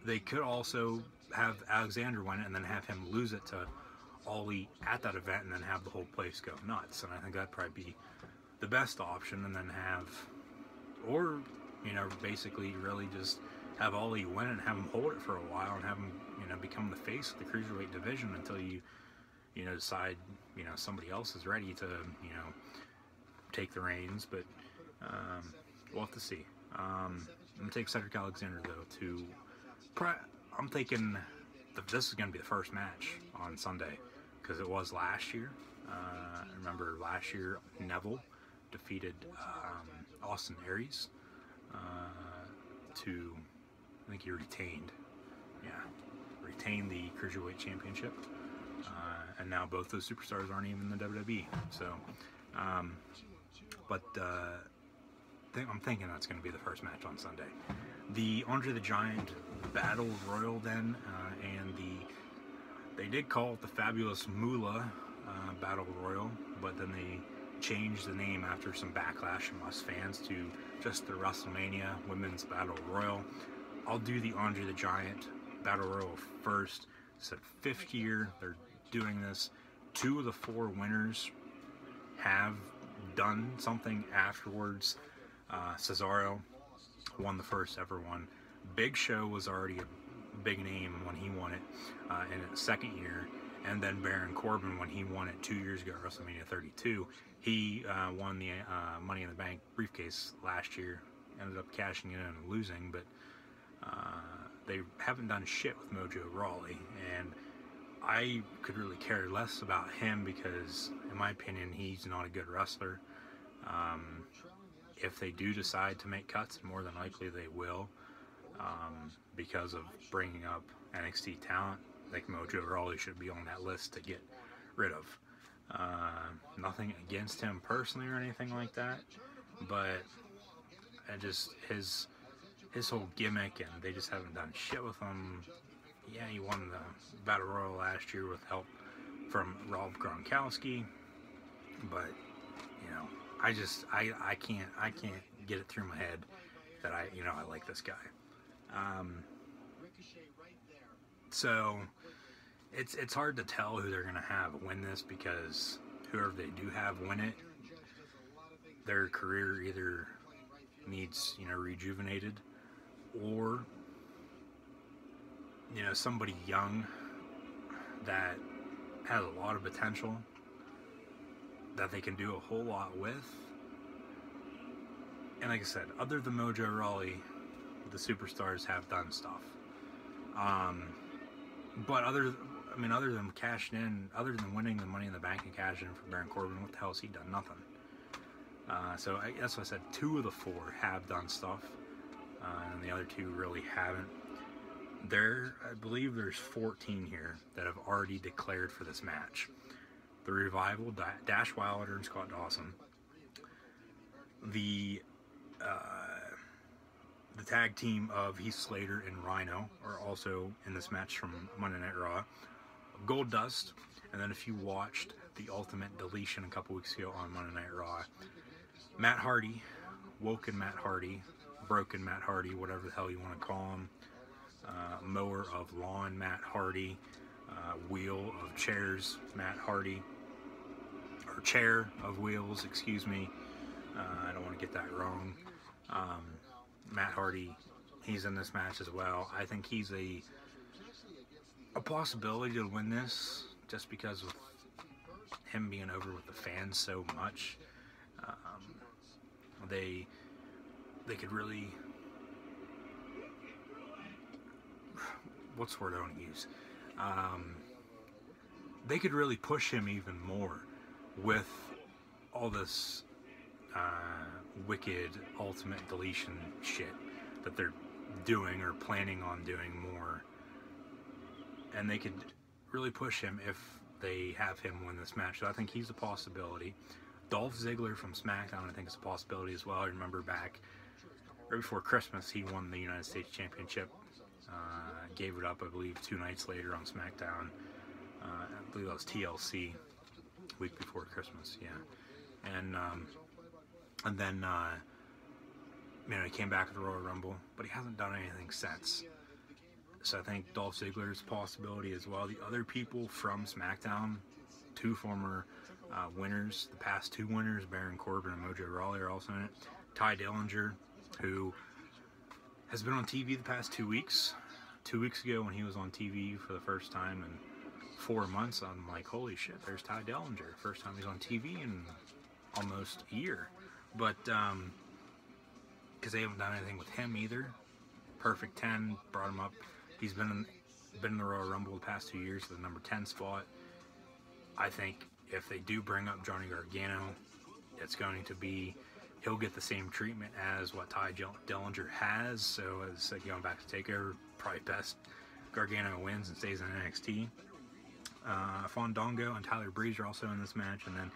they could also have Alexander win it and then have him lose it to Ollie at that event and then have the whole place go nuts. And I think that'd probably be the best option, and then have, or, you know, basically really just have Ollie win it and have him hold it for a while and have him, you know, become the face of the Cruiserweight division until you know, decide, you know, somebody else is ready to, you know, take the reins. But we'll have to see. I'm going to take Cedric Alexander, though, to... I'm thinking that this is going to be the first match on Sunday, because it was last year. Remember last year, Neville defeated Austin Aries to, I think he retained the Cruiserweight Championship. And now both those superstars aren't even in the WWE. So, I'm thinking that's going to be the first match on Sunday. The Andre the Giant Battle Royal then, and they did call it the Fabulous Moolah Battle Royal, but then they changed the name after some backlash from us fans to just the WrestleMania Women's Battle Royal. I'll do the Andre the Giant Battle Royal first. It's the 5th year they're doing this. 2 of the 4 winners have done something afterwards. Cesaro won the first ever one. Big Show was already a big name when he won it in its 2nd year, and then Baron Corbin, when he won it 2 years ago at WrestleMania 32, he won the Money in the Bank briefcase last year. Ended up cashing it in and losing, but they haven't done shit with Mojo Rawley, and I could really care less about him because, in my opinion, he's not a good wrestler. If they do decide to make cuts, more than likely they will, because of bringing up NXT talent. Like Mojo Rawley should be on that list to get rid of. Nothing against him personally or anything like that, but just his whole gimmick, and they just haven't done shit with him. Yeah, he won the Battle Royal last year with help from Rob Gronkowski, but you know, I can't get it through my head that I like this guy. So it's hard to tell who they're gonna have win this, because whoever they do have win it, their career either needs, you know, rejuvenated, or, you know, somebody young that has a lot of potential that they can do a whole lot with. And like I said, other than Mojo Rawley, the superstars have done stuff. But other than cashing in, other than winning the Money in the Bank and cashing in for Baron Corbin, what the hell has he done? Nothing. So that's what I said. 2 of the 4 have done stuff, and the other 2 really haven't. I believe there's 14 here that have already declared for this match. The Revival, Dash Wilder and Scott Dawson. The tag team of Heath Slater and Rhino are also in this match from Monday Night Raw. Gold Dust, and then if you watched the Ultimate Deletion a couple weeks ago on Monday Night Raw, Matt Hardy, Woken Matt Hardy, Broken Matt Hardy, whatever the hell you want to call him, Mower of Lawn Matt Hardy, Wheel of Chairs Matt Hardy, or Chair of Wheels, excuse me, I don't want to get that wrong. Matt Hardy, he's in this match as well. I think he's a possibility to win this, just because of him being over with the fans so much. They could really, what's the word I want to use? They could really push him even more with all this wicked Ultimate Deletion shit that they're doing or planning on doing more. And they could really push him if they have him win this match. So I think he's a possibility. Dolph Ziggler from SmackDown, I think, is a possibility as well. I remember back right before Christmas, he won the United States Championship. Gave it up, I believe, 2 nights later on SmackDown. I believe that was TLC, week before Christmas, yeah. And then he came back at the Royal Rumble, but he hasn't done anything since. So I think Dolph Ziggler's a possibility as well. The other people from SmackDown, 2 former winners, the past 2 winners, Baron Corbin and Mojo Rawley, are also in it. Ty Dillinger, who has been on TV the past 2 weeks. 2 weeks ago, when he was on TV for the first time in 4 months, I'm like, holy shit, there's Ty Dillinger. First time he's on TV in almost a year. But, because they haven't done anything with him either. Perfect 10, brought him up. He's been in the Royal Rumble the past 2 years, the number 10 spot. I think if they do bring up Johnny Gargano, it's going to be, he'll get the same treatment as what Ty Dillinger has. So as going back to TakeOver, probably best Gargano wins and stays in NXT. Fandango and Tyler Breeze are also in this match, and then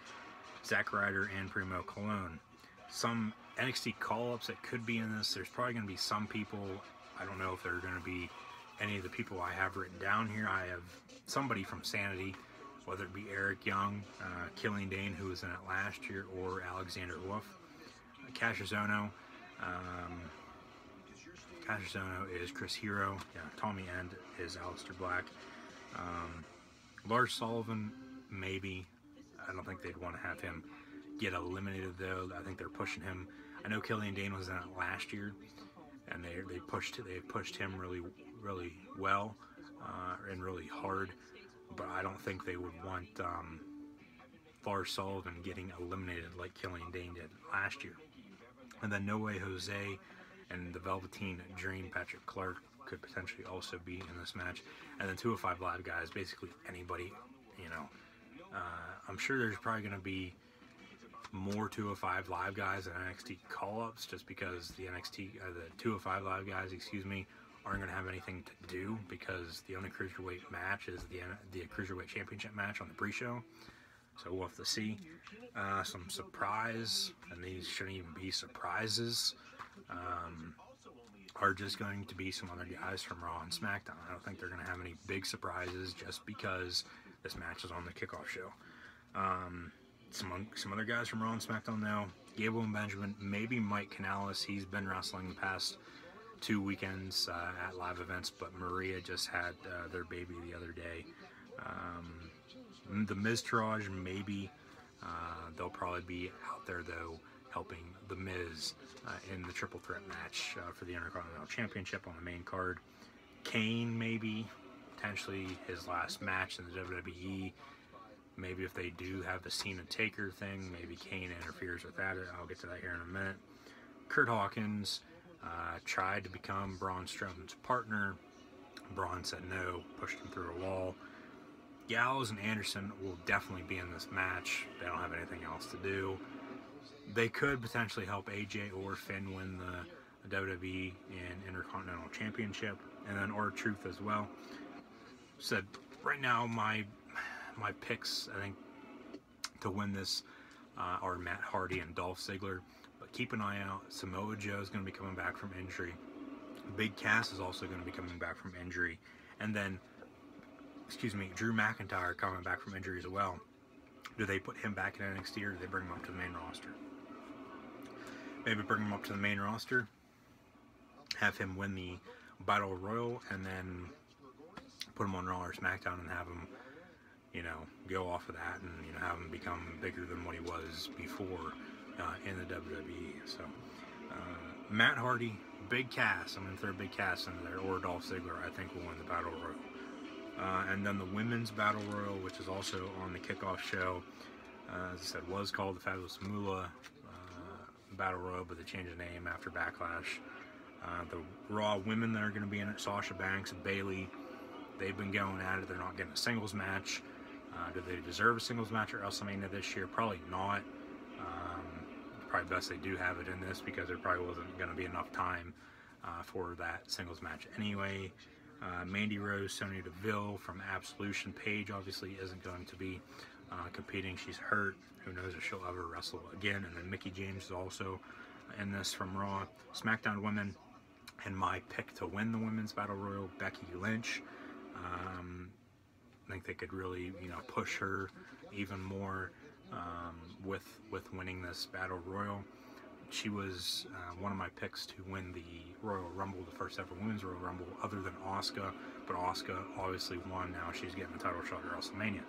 Zack Ryder and Primo Colon. Some NXT call-ups that could be in this. There's probably going to be some people. I don't know if they're going to be any of the people I have written down here. I have somebody from Sanity, whether it be Eric Young, Killian Dane, who was in it last year, or Alexander Wolf. Cassius Ohno. Cassius Ohno is Chris Hero. Yeah, Tommy End is Aleister Black. Lars Sullivan, maybe. I don't think they'd want to have him get eliminated, though. I think they're pushing him. I know Killian Dane was in it last year, and they pushed him really well and really hard. But I don't think they would want Lars Sullivan getting eliminated like Killian Dane did last year. And then No Way Jose and the Velveteen Dream, Patrick Clark, could potentially also be in this match. And then 205 Live guys, basically anybody, I'm sure there's probably going to be more 205 Live guys and NXT call-ups, just because the 205 Live guys, aren't going to have anything to do, because the only Cruiserweight match is the Cruiserweight Championship match on the pre-show. So we'll have to see. Some surprise, and these shouldn't even be surprises, are just going to be some other guys from Raw and SmackDown. I don't think they're going to have any big surprises just because this match is on the kickoff show. Some other guys from Raw and SmackDown now. Gable and Benjamin, maybe Mike Canales. He's been wrestling the past 2 weekends at live events, but Maria just had their baby the other day. The Miztourage, maybe. They'll probably be out there, though, helping The Miz in the triple threat match for the Intercontinental Championship on the main card. Kane, maybe. Potentially his last match in the WWE. Maybe if they do have the Cena Taker thing, maybe Kane interferes with that. I'll get to that here in a minute. Kurt Hawkins tried to become Braun Strowman's partner. Braun said no, pushed him through a wall. Gallows and Anderson will definitely be in this match. They don't have anything else to do. They could potentially help AJ or Finn win the WWE and Intercontinental Championship, and then R-Truth as well. Said right now my picks, I think, to win this are Matt Hardy and Dolph Ziggler. But keep an eye out. Samoa Joe is going to be coming back from injury. Big Cass is also going to be coming back from injury. And then, Drew McIntyre coming back from injury as well. Do they put him back in NXT, or do they bring him up to the main roster? Maybe bring him up to the main roster, have him win the Battle Royal, and then put him on Raw or SmackDown and have him, go off of that and, have him become bigger than what he was before in the WWE. So, Matt Hardy, Big Cass, I'm going to throw Big Cass in there, or Dolph Ziggler, I think, will win the Battle Royal. And then the Women's Battle Royal, which is also on the kickoff show, as I said, was called the Fabulous Moolah Battle Royal, but they changed the name after Backlash. The Raw women that are going to be in it, Sasha Banks and Bayley, they've been going at it. They're not getting a singles match. Do they deserve a singles match at WrestleMania this year? Probably not. Probably best they do have it in this, because there probably wasn't going to be enough time for that singles match anyway. Mandy Rose, Sonya Deville from Absolution. Paige obviously isn't going to be competing. She's hurt. Who knows if she'll ever wrestle again. And then Mickie James is also in this from Raw. SmackDown women, and my pick to win the Women's Battle Royal, Becky Lynch. I think they could really, push her even more with winning this Battle Royal. She was one of my picks to win the Royal Rumble, the first ever Women's Royal Rumble, other than Asuka. But Asuka obviously won. Now she's getting a title shot at WrestleMania.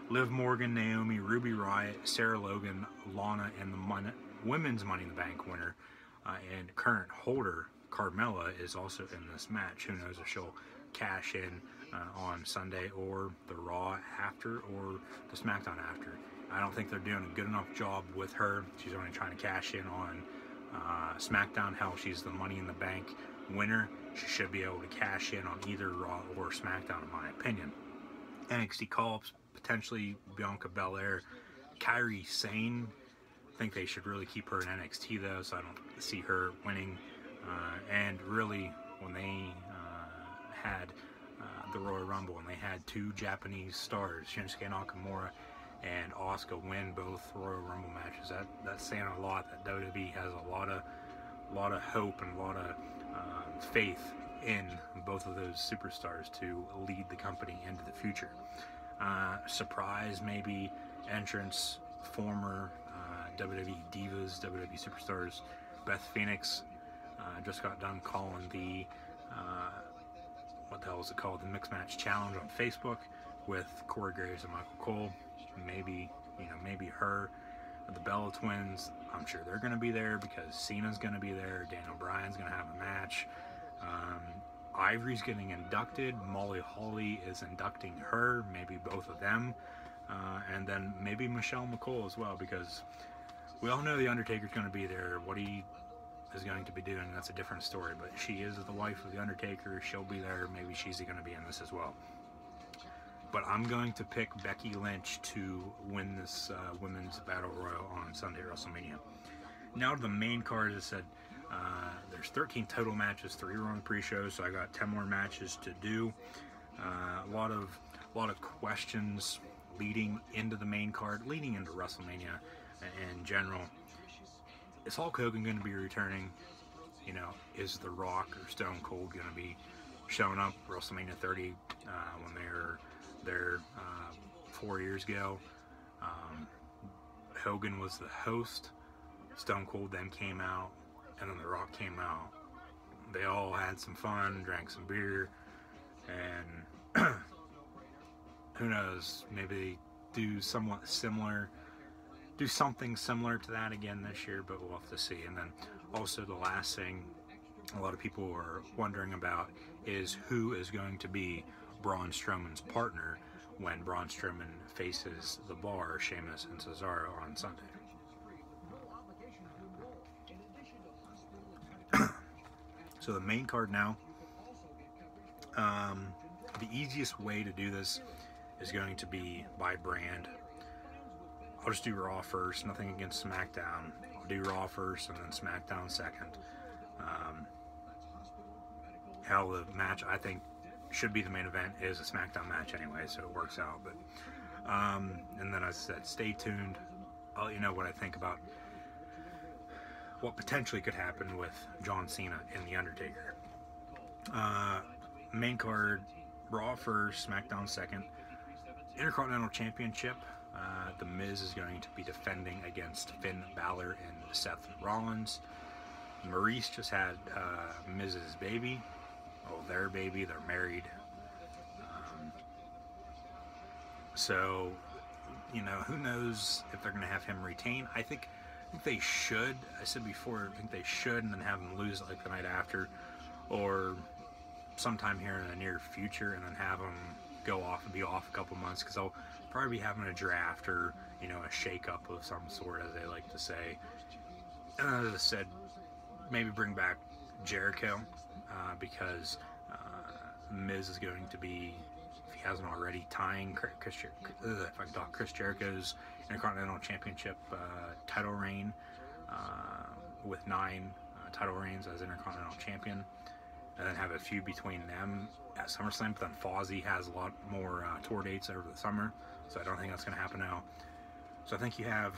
Liv Morgan, Naomi, Ruby Riott, Sarah Logan, Lana, and the Women's Money in the Bank winner and current holder Carmella is also in this match. Who knows if she'll cash in on Sunday or the Raw after or the SmackDown after. I don't think they're doing a good enough job with her. She's only trying to cash in on SmackDown. Hell, she's the Money in the Bank winner. She should be able to cash in on either Raw or SmackDown, in my opinion. NXT call-ups, potentially Bianca Belair, Kairi Sane. I think they should really keep her in NXT though, so I don't see her winning. And really, when they had the Royal Rumble and they had two Japanese stars, Shinsuke Nakamura and Asuka, win both Royal Rumble matches, that's saying a lot. That WWE has a lot of hope and a lot of faith in both of those superstars to lead the company into the future. Surprise maybe entrance, former WWE divas, WWE superstars. Beth Phoenix just got done calling the what the hell is it called, the Mixed Match Challenge on Facebook with Corey Graves and Michael Cole. Maybe her. The Bella Twins, I'm sure they're going to be there because Cena's going to be there. Daniel Bryan's going to have a match. Ivory's getting inducted. Molly Holly is inducting her. Maybe both of them. And then maybe Michelle McCool as well, because we all know The Undertaker's going to be there. What he is going to be doing, that's a different story. But she is the wife of The Undertaker. She'll be there. Maybe she's going to be in this as well. But I'm going to pick Becky Lynch to win this Women's Battle Royal on Sunday at WrestleMania. Now to the main card. As I said, there's 13 total matches. 3 were on the pre-show, so I got 10 more matches to do. A lot of questions leading into the main card, leading into WrestleMania in general. Is Hulk Hogan going to be returning? Is The Rock or Stone Cold going to be showing up WrestleMania 30 when they're there 4 years ago? Hogan was the host. Stone Cold then came out, and then The Rock came out. They all had some fun, drank some beer, and who knows, maybe do something similar to that again this year, but we'll have to see. And then also the last thing a lot of people are wondering about is who is going to be Braun Strowman's partner when Braun Strowman faces The Bar, Sheamus, and Cesaro on Sunday. So the main card now, the easiest way to do this is going to be by brand. I'll just do Raw first, nothing against SmackDown. I'll do Raw first and then SmackDown second. Hell, the match I think should be the main event is a SmackDown match anyway, so it works out. But and then as I said, stay tuned. I'll let you know what I think about what potentially could happen with John Cena and The Undertaker. Main card, Raw first, SmackDown second. Intercontinental Championship, The Miz is going to be defending against Finn Balor and Seth Rollins. Maurice just had Miz's baby. Oh, their baby, they're married. So, who knows if they're going to have him retain. I think they should. I said before, I think they should, and then have him lose like the night after, or sometime here in the near future, and then have him go off and be off a couple months, because I'll probably be having a draft or a shake-up of some sort, as they like to say. And as I said, maybe bring back Jericho, because Miz is going to be, if he hasn't already, tying Chris Jericho's Intercontinental Championship title reign with 9 title reigns as Intercontinental Champion, and then have a feud between them at SummerSlam. But then Fozzy has a lot more tour dates over the summer, so I don't think that's going to happen now. So I think you have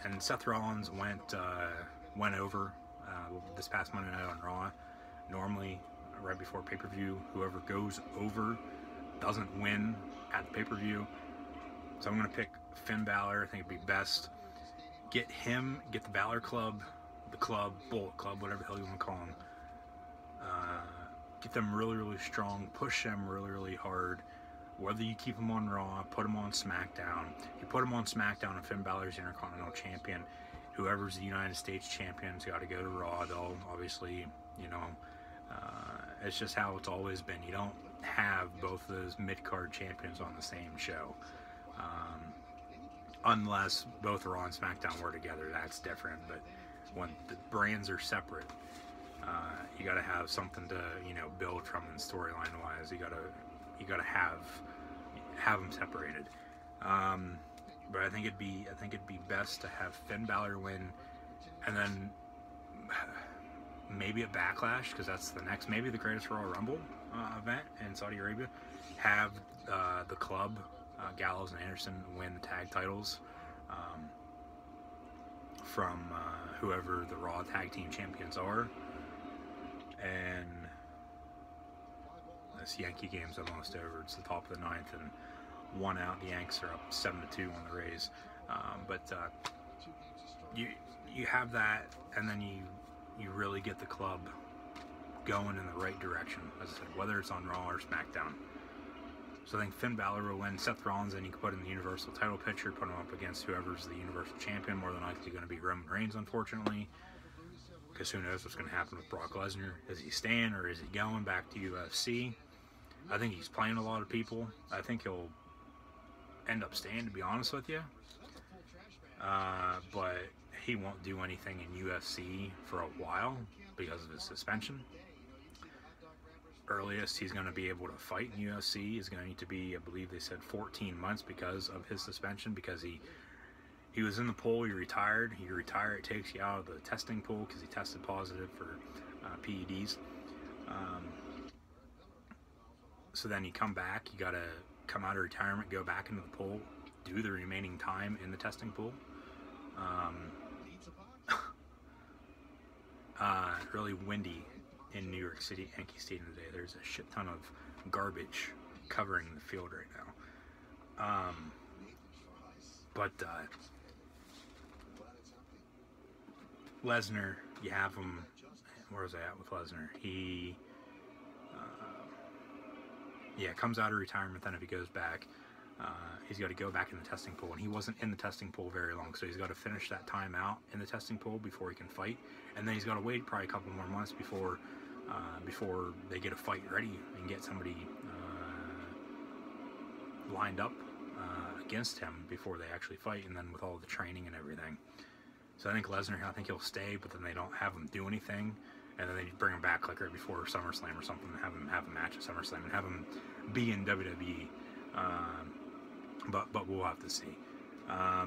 And Seth Rollins went over this past Monday night on Raw. Normally, right before pay-per-view, whoever goes over doesn't win at the pay-per-view. So I'm going to pick Finn Balor. I think it'd be best. Get the Balor Club, the Club, Bullet Club, whatever the hell you want to call them. Get them really, really strong. Push them really, really hard. Whether you keep them on Raw, put them on SmackDown. You put them on SmackDown and Finn Balor's Intercontinental Champion. Whoever's the United States Champion's got to go to Raw. They'll obviously, it's just how it's always been. You don't have both of those mid-card champions on the same show. Unless both Raw and SmackDown were together, that's different. But when the brands are separate, you got to have something to build from and storyline wise. You got to have them separated. But I think it'd be best to have Finn Balor win, and then maybe a Backlash, because that's the next, maybe the Greatest Royal Rumble event in Saudi Arabia. Have the Club, Gallows and Anderson, win the tag titles from whoever the Raw Tag Team Champions are. And this Yankee game's almost over. It's the top of the ninth, and 1 out. The Yanks are up 7-2 on the Rays. But you have that, and then you really get the Club going in the right direction, as I said, whether it's on Raw or SmackDown. So I think Finn Balor will win. Seth Rollins, then you can put in the Universal title picture, put him up against whoever's the Universal Champion. More than likely going to be Roman Reigns, unfortunately, because who knows what's going to happen with Brock Lesnar. Is he staying, or is he going back to UFC? I think he's playing a lot of people. I think he'll end up staying, to be honest with you. But he won't do anything in UFC for a while because of his suspension. Earliest he's going to be able to fight in UFC is going to need to be, I believe they said 14 months because of his suspension, because he was in the pool, he retired. It takes you out of the testing pool because he tested positive for PEDs. So then you come back, you got to come out of retirement, go back into the pool, do the remaining time in the testing pool. Really windy in New York City, Yankee Stadium today. There's a shit ton of garbage covering the field right now. But Lesnar, you have him. Where was I at with Lesnar? He comes out of retirement. Then if he goes back, he's got to go back in the testing pool, and he wasn't in the testing pool very long, so he's got to finish that time out in the testing pool before he can fight, and then he's got to wait probably a couple more months before they get a fight ready and get somebody lined up against him before they actually fight, and then with all the training and everything. So I think Lesnar, he'll stay, but then they don't have him do anything, and then they bring him back like right before SummerSlam or something, and have a match at SummerSlam, and have him be in WWE. But we'll have to see. I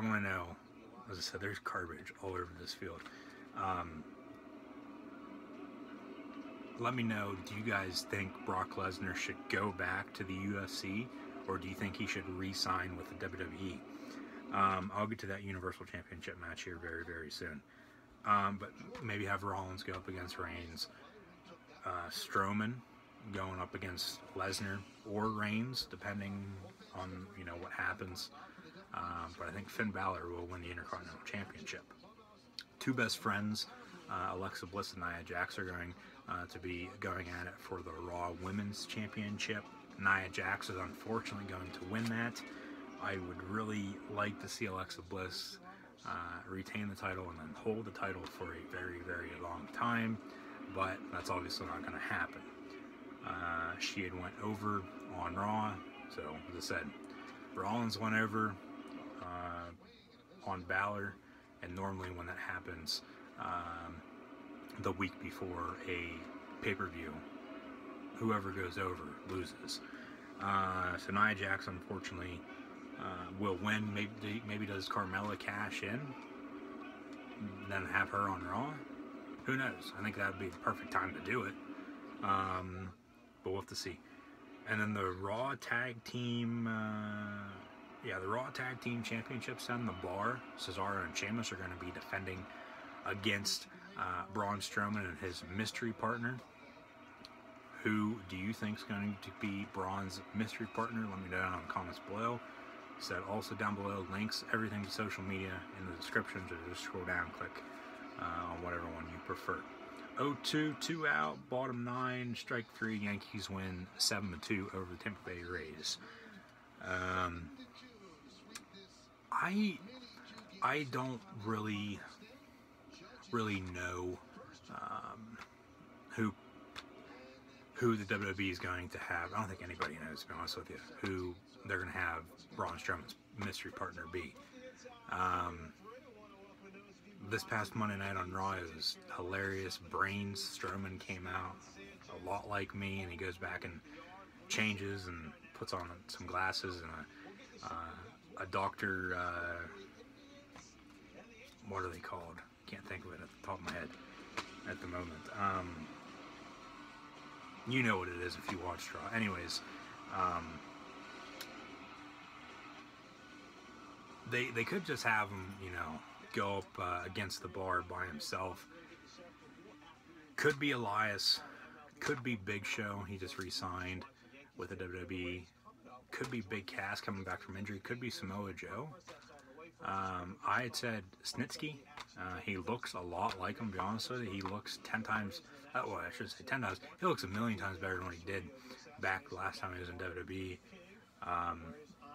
want to know, as I said, there's garbage all over this field. Let me know, do you guys think Brock Lesnar should go back to the UFC, or do you think he should re-sign with the WWE? I'll get to that Universal Championship match here very, very soon. But maybe have Rollins go up against Reigns. Strowman going up against Lesnar or Reigns, depending on what happens. But I think Finn Balor will win the Intercontinental Championship. Two best friends, Alexa Bliss and Nia Jax, are going to be going at it for the Raw Women's Championship. Nia Jax is unfortunately going to win that. I would really like to see Alexa Bliss retain the title and then hold the title for a very, very long time, but that's obviously not going to happen. She had went over on Raw, so as I said, Rollins went over on Balor, and normally when that happens, the week before a pay-per-view, whoever goes over loses. So Nia Jax, unfortunately, will win. Maybe does Carmella cash in, then have her on Raw? Who knows? I think that would be the perfect time to do it. But we'll have to see. And then the Raw Tag Team, the Raw Tag Team Championships, then the Bar, Cesaro and Sheamus are going to be defending against Braun Strowman and his mystery partner. Who do you think is going to be Braun's mystery partner? Let me know down in the comments below. Said also down below, links, everything to social media in the description. So just scroll down, click on whatever one you prefer. 0-2, 2 out, bottom 9, strike 3. Yankees win 7-2 over the Tampa Bay Rays. I don't really know who the WWE is going to have. I don't think anybody knows, to be honest with you, who they're going to have Braun Strowman's mystery partner be. This past Monday night on Raw, it was hilarious. Brains Strowman came out a lot like me, and he goes back and changes and puts on some glasses and a doctor, what are they called? Can't think of it at the top of my head at the moment. You know what it is if you watch Raw. Anyways, they could just have him, go up against the Bar by himself. Could be Elias. Could be Big Show. He just re-signed with the WWE. Could be Big Cass coming back from injury. Could be Samoa Joe. I had said Snitsky. He looks a lot like him, to be honest with you. He looks 10 times, well, I should say 10 times. He looks a million times better than what he did back last time he was in WWE.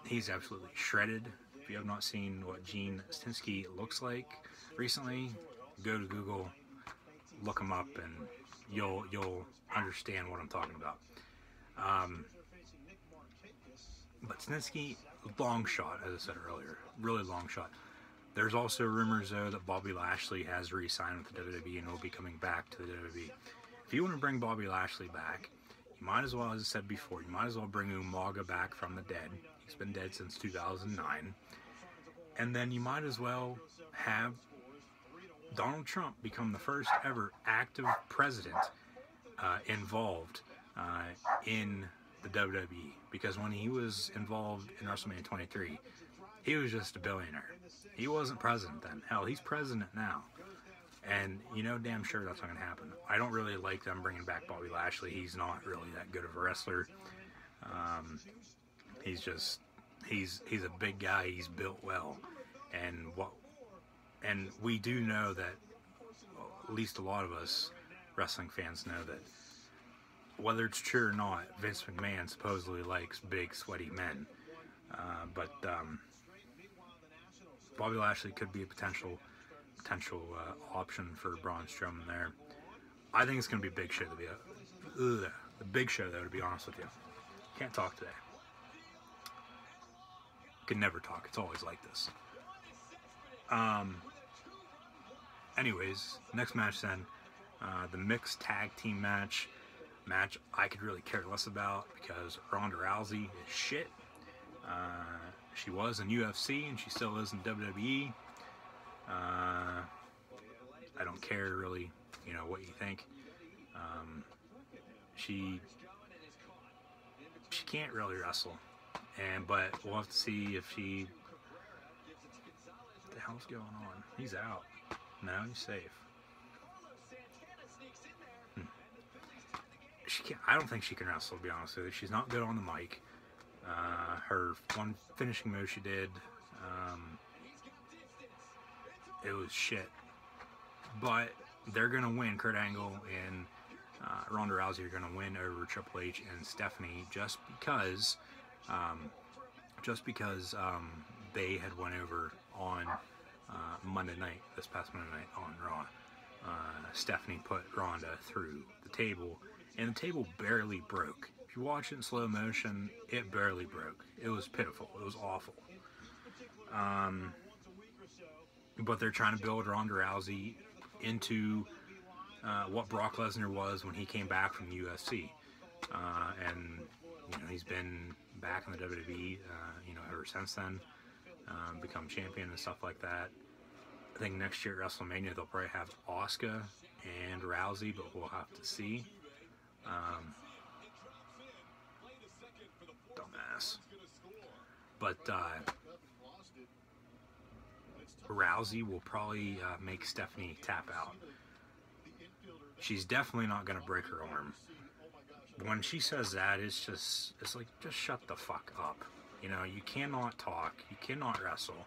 He's absolutely shredded. If you have not seen what Gene Snitsky looks like recently, go to Google, look him up, and you'll understand what I'm talking about. But Snitsky, long shot, as I said earlier, really long shot. There's also rumors, though, that Bobby Lashley has re-signed with the WWE and will be coming back to the WWE. If you want to bring Bobby Lashley back, you might as well, as I said before, you might as well bring Umaga back from the dead. He's been dead since 2009. And then you might as well have Donald Trump become the first ever active president involved in the WWE. Because when he was involved in WrestleMania 23, he was just a billionaire. He wasn't president then. Hell, he's president now. And you know damn sure that's not going to happen. I don't really like them bringing back Bobby Lashley. He's not really that good of a wrestler. He's a big guy. He's built well. And we do know that, at least a lot of us wrestling fans know that, whether it's true or not, Vince McMahon supposedly likes big, sweaty men. But Bobby Lashley could be a potential option for Braun Strowman there. I think it's going to be Big Show to be the Big Show, though, to be honest with you. Can't talk today. Can never talk. It's always like this. Anyways, next match then, the mixed tag team match I could really care less about because Ronda Rousey is shit. She was in UFC and she still is in WWE. I don't care really, what you think. She can't really wrestle, but we'll have to see if she. What the hell's going on? He's out. No, he's safe. I don't think she can wrestle, to be honest with you. She's not good on the mic. Her one finishing move she did, it was shit. But they're going to win. Kurt Angle and Ronda Rousey are going to win over Triple H and Stephanie just because they had went over on this past Monday night on Raw. Stephanie put Ronda through the table, and the table barely broke. If you watch it in slow motion, it barely broke. It was pitiful. It was awful. But they're trying to build Ronda Rousey into what Brock Lesnar was when he came back from the UFC. And, he's been back in the WWE, ever since then. Become champion and stuff like that. I think next year at WrestleMania they'll probably have Asuka and Rousey, but we'll have to see. Dumbass. But Rousey will probably make Stephanie tap out. She's definitely not going to break her arm. When she says that, it's like, just shut the fuck up. You know, you cannot talk. You cannot wrestle.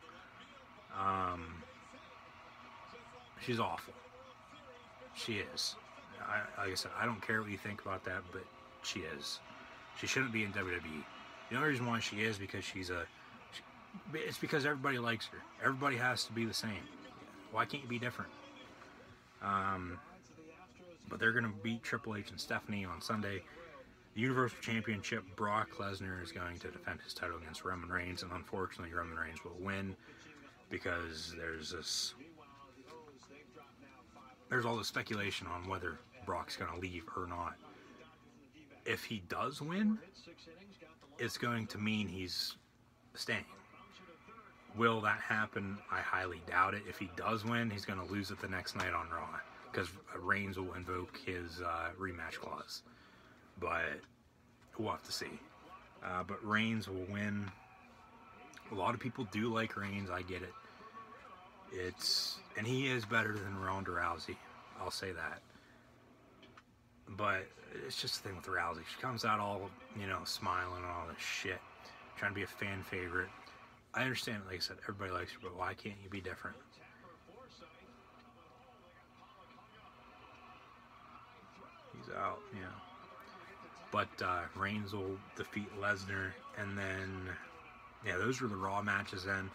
She's awful. She is. Like I said, I don't care what you think about that, but she is. She shouldn't be in WWE. The only reason why she is because it's because everybody likes her. Everybody has to be the same. Why can't you be different? But they're going to beat Triple H and Stephanie on Sunday. The Universal Championship, Brock Lesnar is going to defend his title against Roman Reigns, and unfortunately Roman Reigns will win because there's all this speculation on whether Brock's going to leave or not. If he does win, it's going to mean he's staying. Will that happen? I highly doubt it. If he does win, he's going to lose it the next night on Raw, because Reigns will invoke his rematch clause. But we'll have to see. But Reigns will win. A lot of people do like Reigns. I get it. And he is better than Ronda Rousey. I'll say that. But it's just the thing with Rousey. She comes out all, smiling and all this shit, trying to be a fan favorite. I understand, like I said, everybody likes her, but why can't you be different? He's out, yeah. But Reigns will defeat Lesnar, and then, yeah, those were the Raw matches then.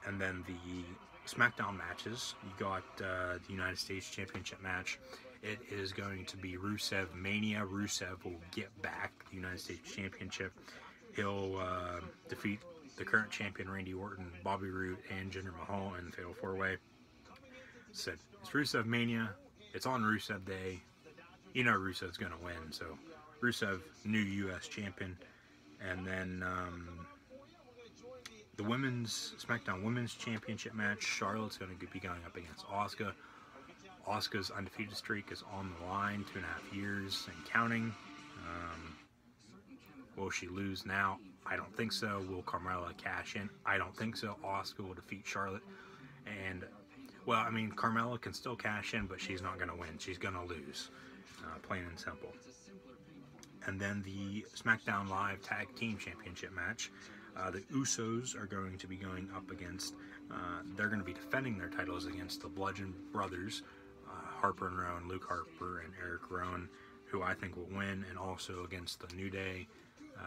And then the SmackDown matches, you got the United States Championship match. It is going to be Rusev Mania. Rusev will get back the United States Championship. He'll defeat the current champion Randy Orton, Bobby Roode, and Jinder Mahal in the Fatal 4-Way. Said it's Rusev Mania. It's on Rusev Day. You know Rusev's going to win. So Rusev, new U.S. champion. And then the SmackDown Women's Championship match. Charlotte's going to be going up against Asuka. Asuka's undefeated streak is on the line, 2.5 years and counting. Will she lose now? I don't think so. Will Carmella cash in? I don't think so. Asuka will defeat Charlotte. And, well, I mean, Carmella can still cash in, but she's not going to win. She's going to lose. Plain and simple. And then the SmackDown Live Tag Team Championship match. The Usos are going to be going up against, they're going to be defending their titles against the Bludgeon Brothers, Harper and Rowan, Luke Harper and Eric Rowan, who I think will win, and also against the New Day.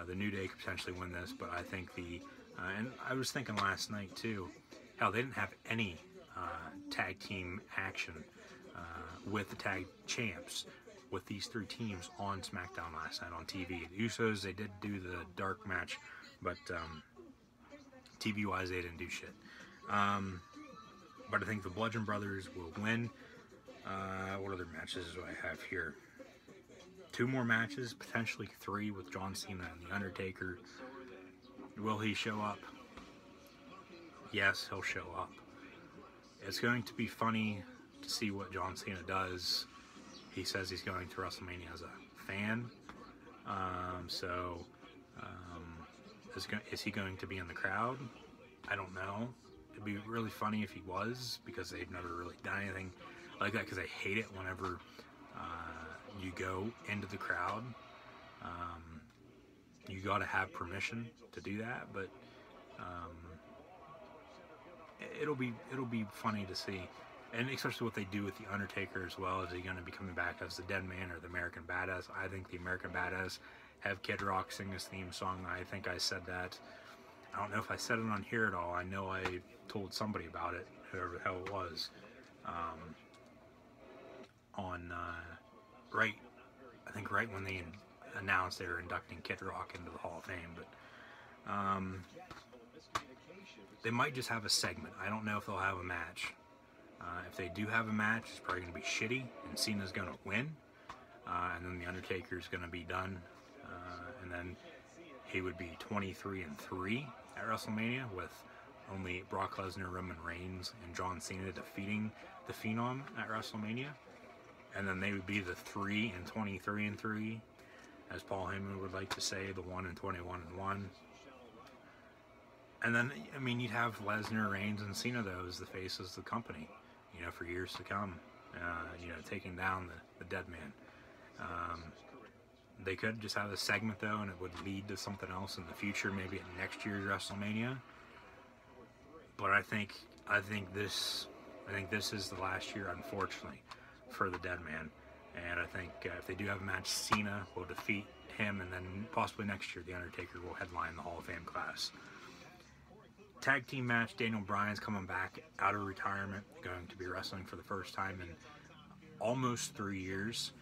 The New Day could potentially win this, but I think and I was thinking last night too, hell, they didn't have any tag team action with the tag champs, with these three teams on SmackDown last night on TV. The Usos, they did do the dark match, but TV-wise, they didn't do shit. But I think the Bludgeon Brothers will win. What other matches do I have here? 2 more matches, potentially 3 with John Cena and The Undertaker. Will he show up? Yes, he'll show up. It's going to be funny to see what John Cena does. He says he's going to WrestleMania as a fan. Is he going to be in the crowd? I don't know. It'd be really funny if he was, because they've never really done anything like that, because I hate it whenever you go into the crowd. You got to have permission to do that, but it'll be funny to see, and especially what they do with The Undertaker as well. Is he going to be coming back as the Dead Man or the American Badass? I think the American Badass, have Kid Rock sing his theme song. I think I said that. I don't know if I said it on here at all. I know I told somebody about it, whoever the hell it was, right when they announced they were inducting Kid Rock into the Hall of Fame. But they might just have a segment. I don't know if they'll have a match. If they do have a match, it's probably going to be shitty, and Cena's going to win, and then The Undertaker's going to be done, and then he would be 23-3 at WrestleMania, with only Brock Lesnar, Roman Reigns, and John Cena defeating the Phenom at WrestleMania. And then they would be the 3 and 23-3. as Paul Heyman would like to say, the 1-21-1. And then, I mean, you'd have Lesnar, Reigns, and Cena, though, as the faces of the company, you know, for years to come, you know, taking down the dead man. They could just have a segment, though, and it would lead to something else in the future, maybe at next year's WrestleMania. But I think this is the last year, unfortunately, for the dead man. And I think if they do have a match, Cena will defeat him, and then possibly next year, The Undertaker will headline the Hall of Fame class. Tag team match, Daniel Bryan's coming back out of retirement, going to be wrestling for the first time in almost 3 years.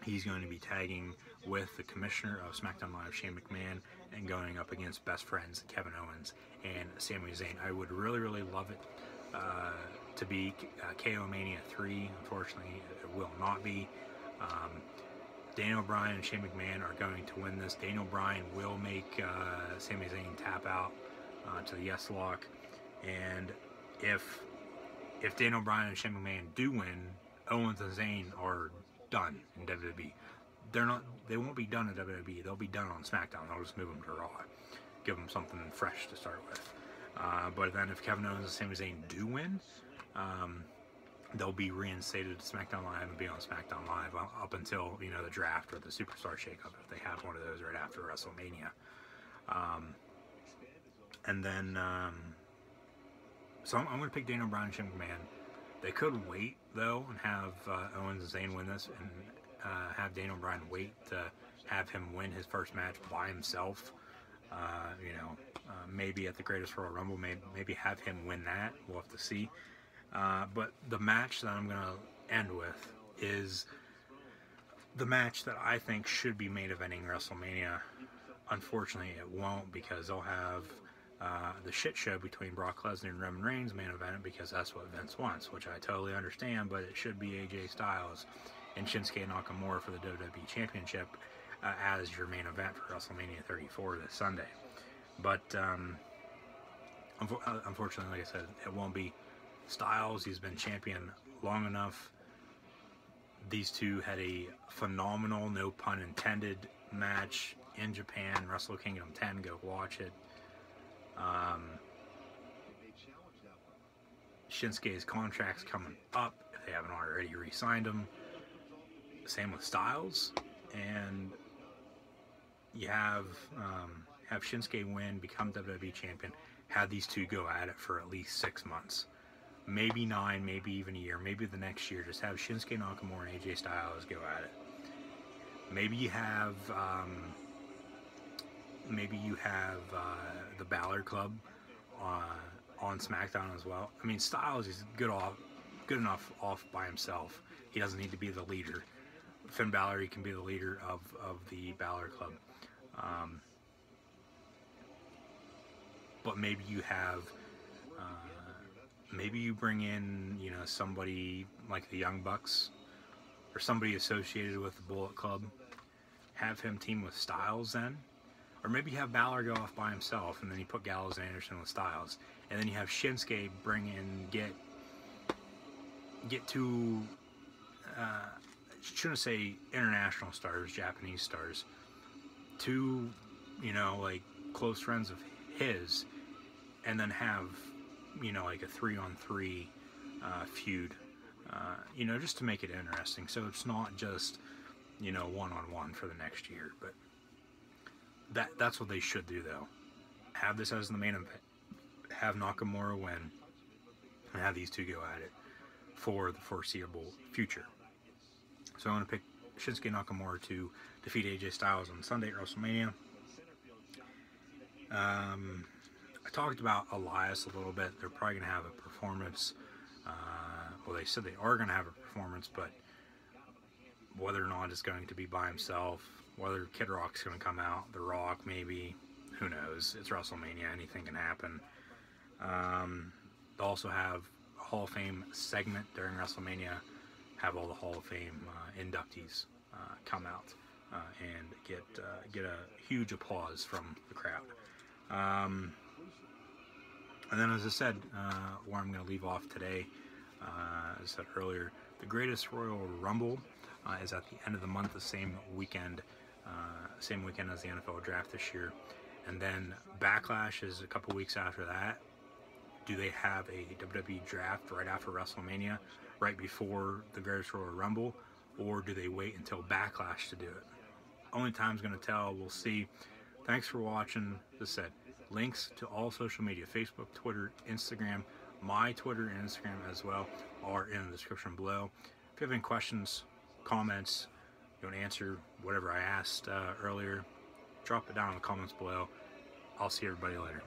He's going to be tagging with the commissioner of SmackDown Live, Shane McMahon, and going up against best friends Kevin Owens and Sami Zayn. I would really, really love it to be KO Mania 3. Unfortunately, it will not be. Daniel Bryan and Shane McMahon are going to win this. Daniel Bryan will make Sami Zayn tap out to the yes lock, and if Daniel Bryan and Shane McMahon do win, Owens and Zayn are done in WWE. They won't be done at WWE. They'll be done on SmackDown. They'll just move them to Raw, give them something fresh to start with. But then if Kevin Owens and Sami Zayn do win, they'll be reinstated to SmackDown Live and be on SmackDown Live up until, you know, the draft or the Superstar Shakeup, if they have one of those right after WrestleMania. And then, so I'm going to pick Daniel Bryan and Shane McMahon. They could wait, though, and have Owens and Zayn win this, and have Daniel Bryan wait to have him win his first match by himself. You know, maybe at the Greatest Royal Rumble, maybe have him win that. We'll have to see. But the match that I'm going to end with is the match that I think should be main eventing WrestleMania. Unfortunately, it won't, because they'll have the shit show between Brock Lesnar and Roman Reigns main event, because that's what Vince wants, which I totally understand, but it should be AJ Styles and Shinsuke Nakamura for the WWE Championship as your main event for WrestleMania 34 this Sunday. But unfortunately, like I said, it won't be. Styles, he's been champion long enough. These two had a phenomenal, no pun intended, match in Japan, Wrestle Kingdom 10. Go watch it. Shinsuke's contract's coming up, if they haven't already re-signed him. Same with Styles. And you have Shinsuke win, become WWE champion, have these two go at it for at least 6 months. Maybe 9, maybe even a year, maybe the next year. Just have Shinsuke Nakamura and AJ Styles go at it. Maybe you have the Balor Club on SmackDown as well. I mean, Styles is good enough off by himself. He doesn't need to be the leader. Finn Balor, he can be the leader of the Balor Club. But maybe you have, maybe you bring in, you know, somebody like the Young Bucks or somebody associated with the Bullet Club. Have him team with Styles then. Or maybe you have Balor go off by himself, and then you put Gallows and Anderson with Styles. And then you have Shinsuke bring in, get two, shouldn't say international stars, Japanese stars. Two, you know, like close friends of his, and then have, you know, like a 3-on-3 feud, you know, just to make it interesting. So it's not just, you know, 1-on-1 for the next year, but that's what they should do, though. Have this as the main event, have Nakamura win, and have these two go at it for the foreseeable future. So I'm going to pick Shinsuke Nakamura to defeat AJ Styles on Sunday at WrestleMania. I talked about Elias a little bit. They're probably going to have a performance. Well, they said they are going to have a performance, but whether or not it's going to be by himself, whether Kid Rock's going to come out, The Rock maybe, who knows? It's WrestleMania, anything can happen. They'll also have a Hall of Fame segment during WrestleMania, have all the Hall of Fame inductees come out and get a huge applause from the crowd. And then, as I said, where I'm going to leave off today, As I said earlier, the Greatest Royal Rumble is at the end of the month, the same weekend as the NFL Draft this year. And then Backlash is a couple weeks after that. Do they have a WWE Draft right after WrestleMania, right before the Greatest Royal Rumble, or do they wait until Backlash to do it? Only time's going to tell. We'll see. Thanks for watching. As I said, links to all social media, Facebook, Twitter, Instagram, my Twitter and Instagram as well, are in the description below. If you have any questions, comments, you want to answer whatever I asked earlier, drop it down in the comments below. I'll see everybody later.